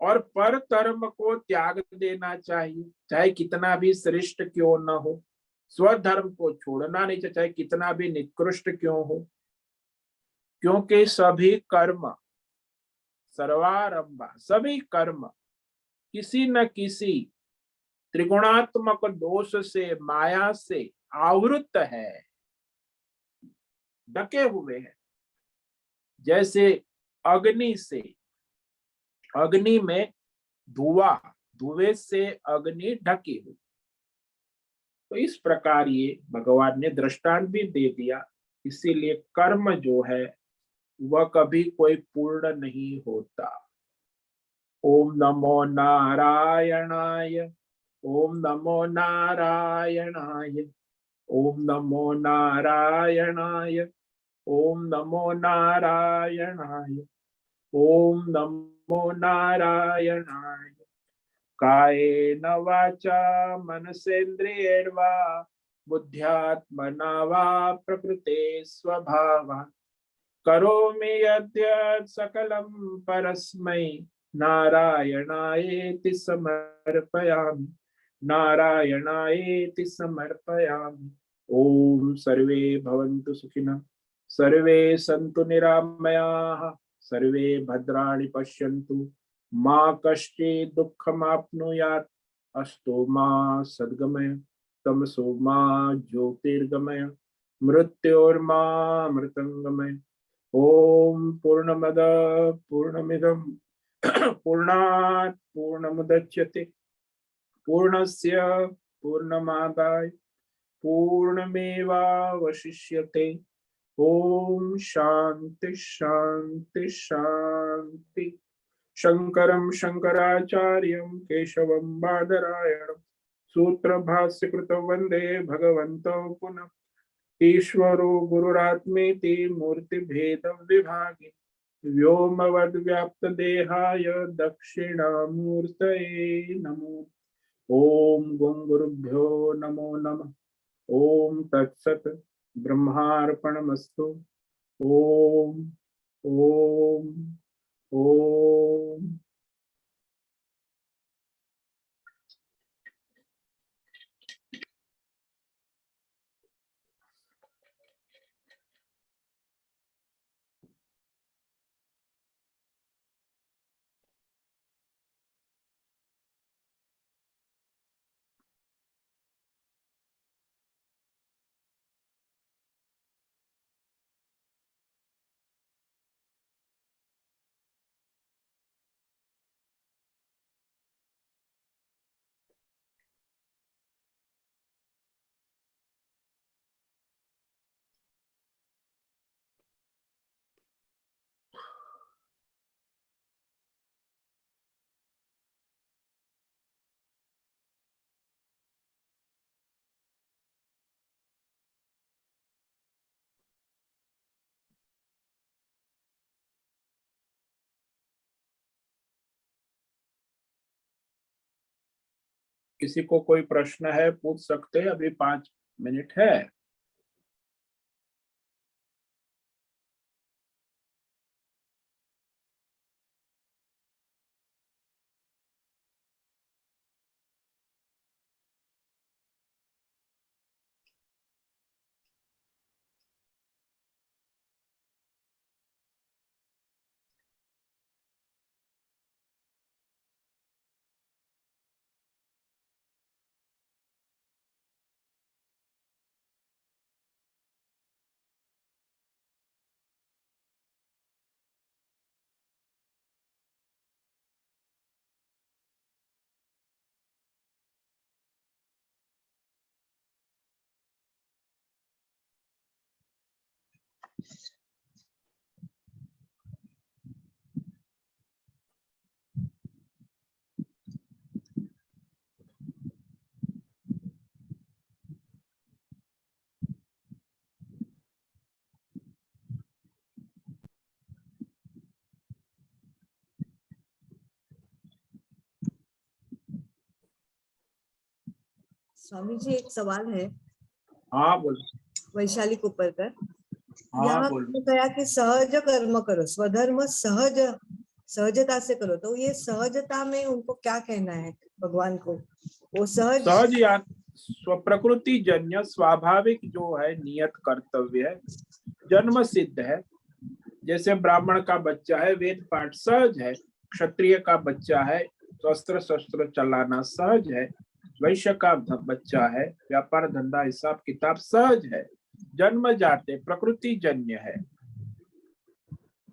और पर धर्म को त्याग देना चाहिए, चाहे कितना भी श्रेष्ठ क्यों न हो। स्वधर्म को छोड़ना नहीं चाहिए, चाहे कितना भी निकृष्ट क्यों हो, क्योंकि सभी कर्म सर्वारंभा, सभी कर्म किसी न किसी त्रिगुणात्मक दोष से, माया से आवृत है, ढके हुए हैं। जैसे अग्नि से, अग्नि में धुआं, धुएं से अग्नि ढकी हुई। तो इस प्रकार ये भगवान ने दृष्टांत भी दे दिया। इसीलिए कर्म जो है वह कभी कोई पूर्ण नहीं होता। ओम नमो नारायणाय, ओम नमो नारायणाय, ओम नमो नारायणाय, ओम नमो नारायणाय, ओम नमो नारायणाय। कायेन वाचा मनसेन्द्रियैर्वा बुद्ध्यात्मना वा प्रकृते स्वभावात् करोमि यद्यत् सकलं परस्मै नारायणायेति समर्पयामि, नारायणायेति समर्पयामि। ओम सर्वे भवन्तु सुखिनः, सर्वे सन्तु निरामयाः, सर्वे भद्राणि पश्यन्तु, मा कश्चित् दुःखमाप्नुयात्, अस्तु मा सद्गमय, तमसो मा ज्योतिर्गमय, मृत्योर्मा मृतंगमय। ओम पूर्णमद पूर्णमिदं पूर्णात् पूर्णमुदच्यते पूर्णस्य पूर्णमादाय पूर्णमेवावशिष्यते। ओम शांति शांति शांति। शंकरं शंकराचार्यं केशवं बादरायणं सूत्र भाष्य कृतो वंदे भगवन्तो पुनः। ईश्वरो गुरुरात्मेति मूर्ति भेद विभागे व्योमवद् व्याप्त देहाय दक्षिणामूर्तये नमो। ओम गं गुरुभ्यो नमो नमः। ओम तत्सत् ब्रह्मार्पणमस्तु। ओम ओम ओम। किसी को कोई प्रश्न है पूछ सकते हैं, अभी 5 मिनट है। स्वामी जी एक सवाल है। हाँ बोलो। वैशाली कुपरकर। हाँ यहाँ बोलो। कहा कि सहज कर्म करो, स्वधर्म सहज, सहजता से करो। तो ये सहजता में उनको क्या कहना है भगवान को? वो सहज या स्वप्रकृति जन्य स्वाभाविक जो है नियत कर्तव्य है, जन्म सिद्ध है। जैसे ब्राह्मण का बच्चा है वेद पाठ सहज है, क्षत्रिय का बच्चा है अस्त्र शस्त्र चलाना सहज है, वैश्य का बच्चा है व्यापार धंधा हिसाब किताब सहज है, जन्म जाते प्रकृति जन्य है।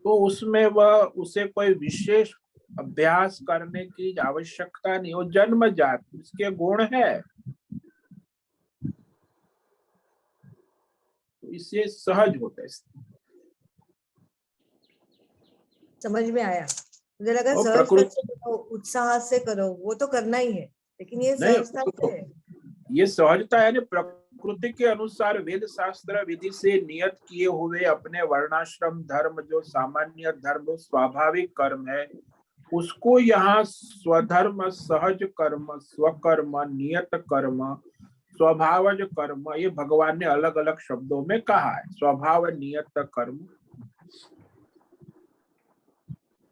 तो उसमें वह उसे कोई विशेष अभ्यास करने की आवश्यकता नहीं, वो जन्म जात उसके गुण है, तो इससे सहज होता है। समझ में आया? मुझे लगा और सहजता प्रकृति से करो, उत्साह से करो, वो तो करना ही है, लेकिन ये नहीं, सहजता से है। ये सहजता है ना, प्रकृति के अनुसार वेद शास्त्र विधि से नियत किए हुए अपने वर्णाश्रम धर्म जो सामान्य धर्म स्वाभाविक कर्म है, उसको यहाँ स्वधर्म सहज कर्म स्वकर्म नियत कर्म स्वभावज कर्म ये भगवान ने अलग अलग शब्दों में कहा है। स्वभाव नियत कर्म।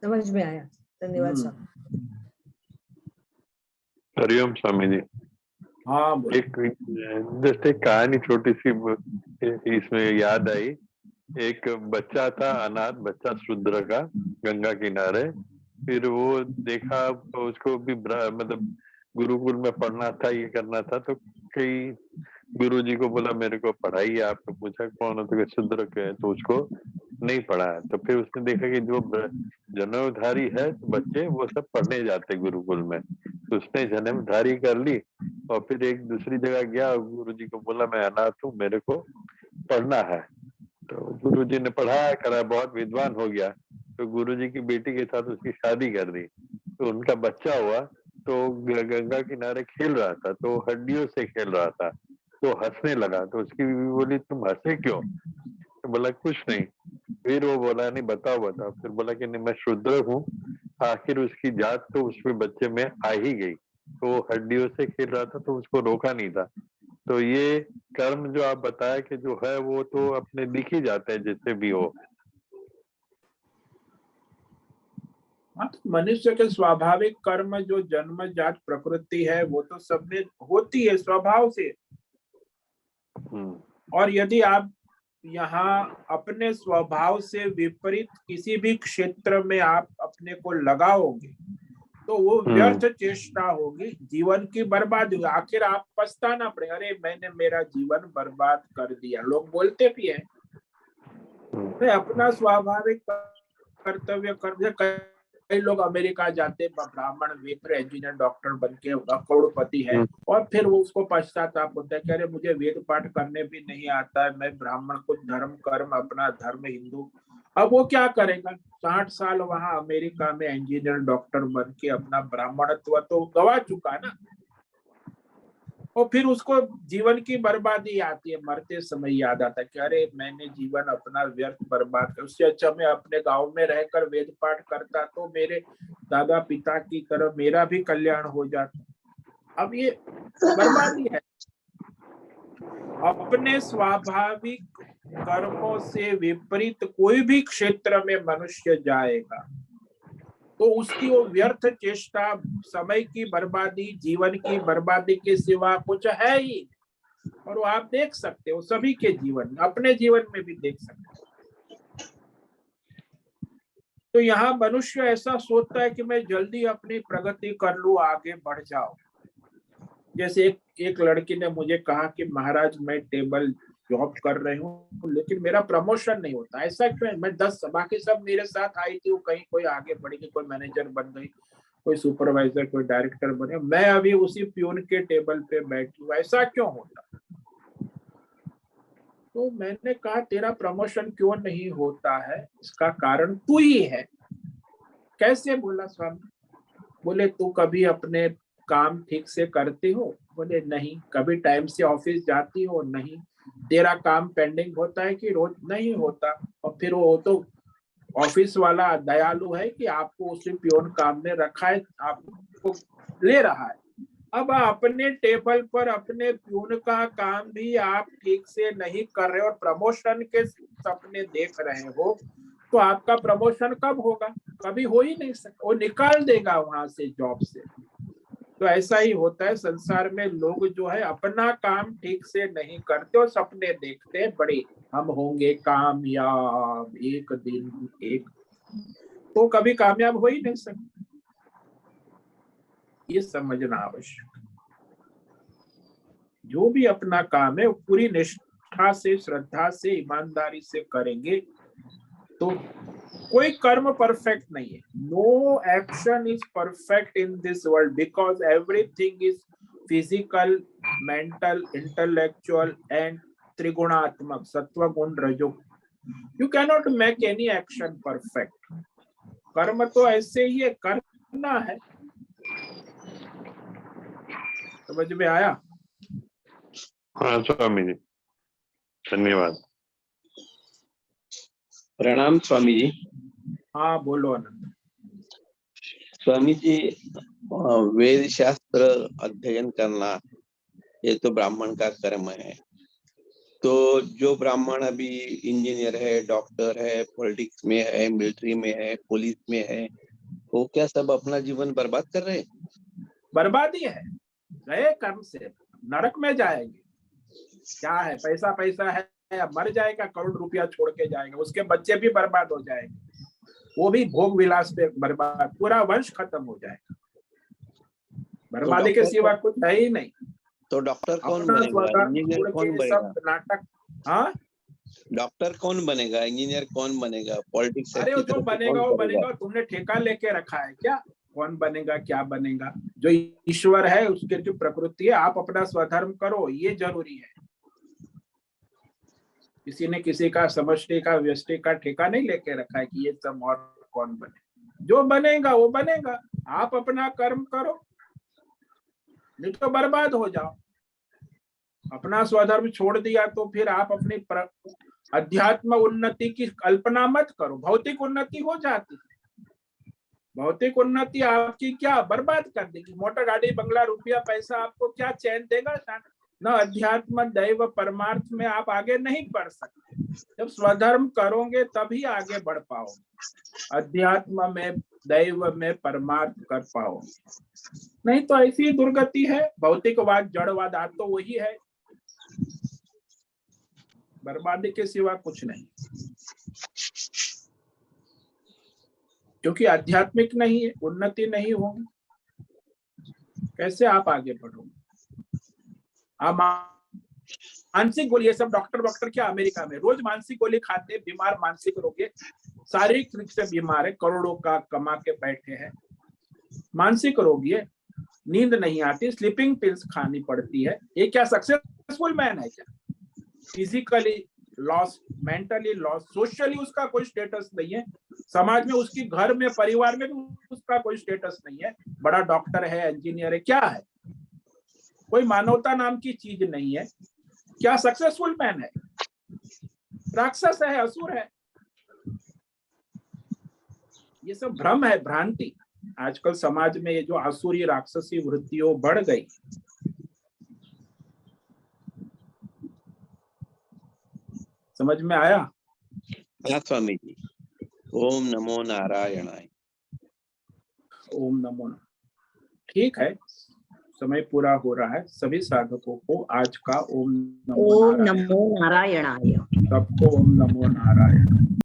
समझ में आया, धन्यवाद स्वामी। हरिओम स्वामी जी। हाँ बोलो। जस्ट एक कहानी छोटी सी इसमें याद आई। एक बच्चा था, अनाथ बच्चा शूद्र का, गंगा किनारे। फिर वो देखा तो उसको भी मतलब गुरुकुल में पढ़ना था, ये करना था, तो कई गुरुजी को बोला मेरे को पढ़ाइए। आपने पूछा कौन हो, तो शूद्र के है, तो उसको नहीं पढ़ाया। तो फिर उसने देखा कि जो जनेऊधारी है बच्चे वो सब पढ़ने जाते गुरुकुल में, तो उसने जनेऊधारी कर ली और फिर एक दूसरी जगह गया, गुरुजी को बोला मैं अनाथ हूँ, मेरे को पढ़ना है। तो गुरुजी ने पढ़ाया करा, बहुत विद्वान हो गया। तो गुरुजी की बेटी के साथ उसकी शादी कर दी, तो उनका बच्चा हुआ। तो गंगा किनारे खेल रहा था, तो हड्डियों से खेल रहा था, तो हंसने लगा। तो उसकी बीवी बोली तुम हंसे क्यों? तो बोला कुछ नहीं। फिर वो बोला नहीं बताओ बताओ। फिर बोला कि नहीं मैं शूद्र हूँ। आखिर उसकी जात तो उसमें बच्चे में आ ही गई, तो वो हड्डियों से खेल रहा था, तो उसको रोका नहीं था। तो ये कर्म जो आप बताया कि जो है वो तो अपने दिख ही जाते हैं जिससे भी हो। मनुष्य के स्वाभाविक कर्म जो जन्मजात प्रकृति है वो तो सब में होती है स्वभाव से। और यदि आप यहाँ अपने स्वभाव से विपरीत किसी भी क्षेत्र में आप अपने को लगाओगे तो वो व्यर्थ चेष्टा होगी, जीवन की बर्बादी होगी। आखिर आप पछताना पड़ेगा, अरे मैंने मेरा जीवन बर्बाद कर दिया। लोग बोलते भी है मैं अपना स्वाभाविक कर्तव्य कर। कई लोग अमेरिका जाते ब्राह्मण विप्र इंजीनियर डॉक्टर बन के करोड़पति है और फिर वो उसको पश्चाताप होता है कि अरे मुझे वेद पाठ करने भी नहीं आता है, मैं ब्राह्मण कुछ धर्म कर्म अपना धर्म हिंदू। अब वो क्या करेगा, 60 साल वहां अमेरिका में इंजीनियर डॉक्टर बन के अपना ब्राह्मणत्व तो गवा चुका ना, और फिर उसको जीवन की बर्बादी आती है, मरते समय याद आता है कि अरे मैंने जीवन अपना व्यर्थ बर्बाद कर। उससे अच्छा मैं अपने गांव में रहकर वेद पाठ करता तो मेरे दादा पिता की तरह मेरा भी कल्याण हो जाता। अब ये बर्बादी है। अपने स्वाभाविक कर्मों से विपरीत कोई भी क्षेत्र में मनुष्य जाएगा तो उसकी वो व्यर्थ चेष्टा, समय की बर्बादी, जीवन की बर्बादी के सिवा कुछ है ही। और वो आप देख सकते हो सभी के जीवन में, अपने जीवन में भी देख सकते हो। तो यहाँ मनुष्य ऐसा सोचता है कि मैं जल्दी अपनी प्रगति कर लूं, आगे बढ़ जाओ। जैसे एक लड़की ने मुझे कहा कि महाराज मैं टेबल जॉब कर रही हूँ लेकिन मेरा प्रमोशन नहीं होता। ऐसा क्यों है? मैं 10 बाकी सब मेरे साथ आई थी, वो कहीं कोई आगे बढ़ गई, कोई मैनेजर बन गई, कोई सुपरवाइजर, कोई डायरेक्टर बने, मैं अभी उसी प्यून के टेबल पे बैठी हूँ। ऐसा क्यों होता? तो मैंने कहा तेरा प्रमोशन क्यों नहीं होता है, इसका कारण तू ही है। कैसे? बोला स्वामी। बोले तू कभी अपने काम ठीक से करती हो? बोले नहीं। कभी टाइम से ऑफिस जाती हो? नहीं। तेरा काम पेंडिंग होता है कि रोज? नहीं होता। और फिर वो तो ऑफिस वाला दयालु है कि आपको उसी प्योन काम में रखा है, आपको ले रहा है। अब अपने टेबल पर अपने प्यून का काम भी आप ठीक से नहीं कर रहे और प्रमोशन के सपने देख रहे हो, तो आपका प्रमोशन कब होगा? कभी हो ही नहीं सकता। वो निकाल देगा वहां से, जॉब से। तो ऐसा ही होता है संसार में, लोग जो है अपना काम ठीक से नहीं करते और सपने देखते हैं बड़े, हम होंगे कामयाब एक दिन एक, तो कभी कामयाब हो ही नहीं सकते। ये समझना आवश्यक। जो भी अपना काम है वो पूरी निष्ठा से, श्रद्धा से, ईमानदारी से करेंगे तो कोई कर्म परफेक्ट नहीं है। No action is perfect in this world because everything is physical, mental, intellectual and त्रिगुणात्मक, सत्व गुण रजो। You cannot make any action perfect. कर्म तो ऐसे ही है, करना है। समझ में आया? हाँ स्वामी जी, धन्यवाद। प्रणाम स्वामी जी। हाँ बोलो आनंद। स्वामी जी, वेद शास्त्र अध्ययन करना ये तो ब्राह्मण का कर्म है। तो जो ब्राह्मण अभी इंजीनियर है, डॉक्टर है, पॉलिटिक्स में है, मिलिट्री में है, पुलिस में है, वो क्या सब अपना जीवन बर्बाद कर रहे हैं? बर्बादी है, गए कर्म से नरक में जाएंगे। क्या है, पैसा पैसा है, मर जाएगा, करोड़ रुपया छोड़ के जाएगा, उसके बच्चे भी बर्बाद हो जाएंगे, वो भी भोग विलास पे बर्बाद, पूरा वंश खत्म हो जाएगा। बर्बादी के सिवा कुछ है ही नहीं। तो डॉक्टर कौन अपना बनेगा? स्वधर्म इंजीनियर छोड़ कौन के बनेगा? सब नाटक। हाँ, डॉक्टर कौन बनेगा? इंजीनियर कौन बनेगा? पॉलिटिक्स अरे अच्छी जो तरह से बनेगा कौन वो करेगा? बनेगा। तुमने ठेका लेके रखा है क्या? कौन बनेगा, क्या बनेगा? जो ईश्वर है उसके जो प्रकृति है, आप अपना स्वधर्म करो, ये जरूरी है। किसी ने किसी का समष्टि का, व्यष्टि का ठेका नहीं लेके रखा है कि ये सब और कौन बने। जो बनेगा वो बनेगा, आप अपना कर्म करो, नहीं तो बर्बाद हो जाओ। अपना स्वधर्म छोड़ दिया तो फिर आप अपनी अध्यात्म उन्नति की कल्पना मत करो। भौतिक उन्नति हो जाती है, भौतिक उन्नति आपकी क्या बर्बाद कर देगी। मोटर गाड़ी, बंगला, रुपया, पैसा आपको क्या चैन देगा? न अध्यात्म, दैव, परमार्थ में आप आगे नहीं बढ़ सकते। जब स्वधर्म करोगे तभी आगे बढ़ पाओगे, अध्यात्म में, दैव में, परमार्थ कर पाओगे। नहीं तो ऐसी दुर्गति है। भौतिकवाद, जड़वाद आ तो वही है, बर्बादी के सिवा कुछ नहीं। क्योंकि आध्यात्मिक नहीं है, उन्नति नहीं होगी, कैसे आप आगे बढ़ोगे? आप मानसिक गोली, ये सब डॉक्टर क्या अमेरिका में रोज मानसिक गोली खाते, बीमार, मानसिक रोगी, शारीरिक रूप से बीमार है, करोड़ों का कमा के बैठे हैं, मानसिक रोगी है, नींद नहीं आती, स्लीपिंग पिल्स खानी पड़ती है। ये क्या सक्सेसफुल मैन है क्या? Physically loss, mentally loss, socially उसका कोई स्टेटस नहीं है, समाज में, उसकी घर में, परिवार में भी उसका कोई स्टेटस नहीं है। बड़ा डॉक्टर है, इंजीनियर है, क्या है? कोई मानवता नाम की चीज नहीं है। क्या सक्सेसफुल मैन है? राक्षस है, असुर है। ये सब भ्रम है, भ्रांति। आजकल समाज में ये जो आसुरी, राक्षसी वृत्तियों बढ़ गई। समझ में आया? हाँ स्वामी जी। ओम नमो नारायणाय। ओम नमो। ठीक है, समय पूरा हो रहा है। सभी साधकों को आज का ओम नमो नारायण। नारायणाय। सबको ओम नमो नारायण।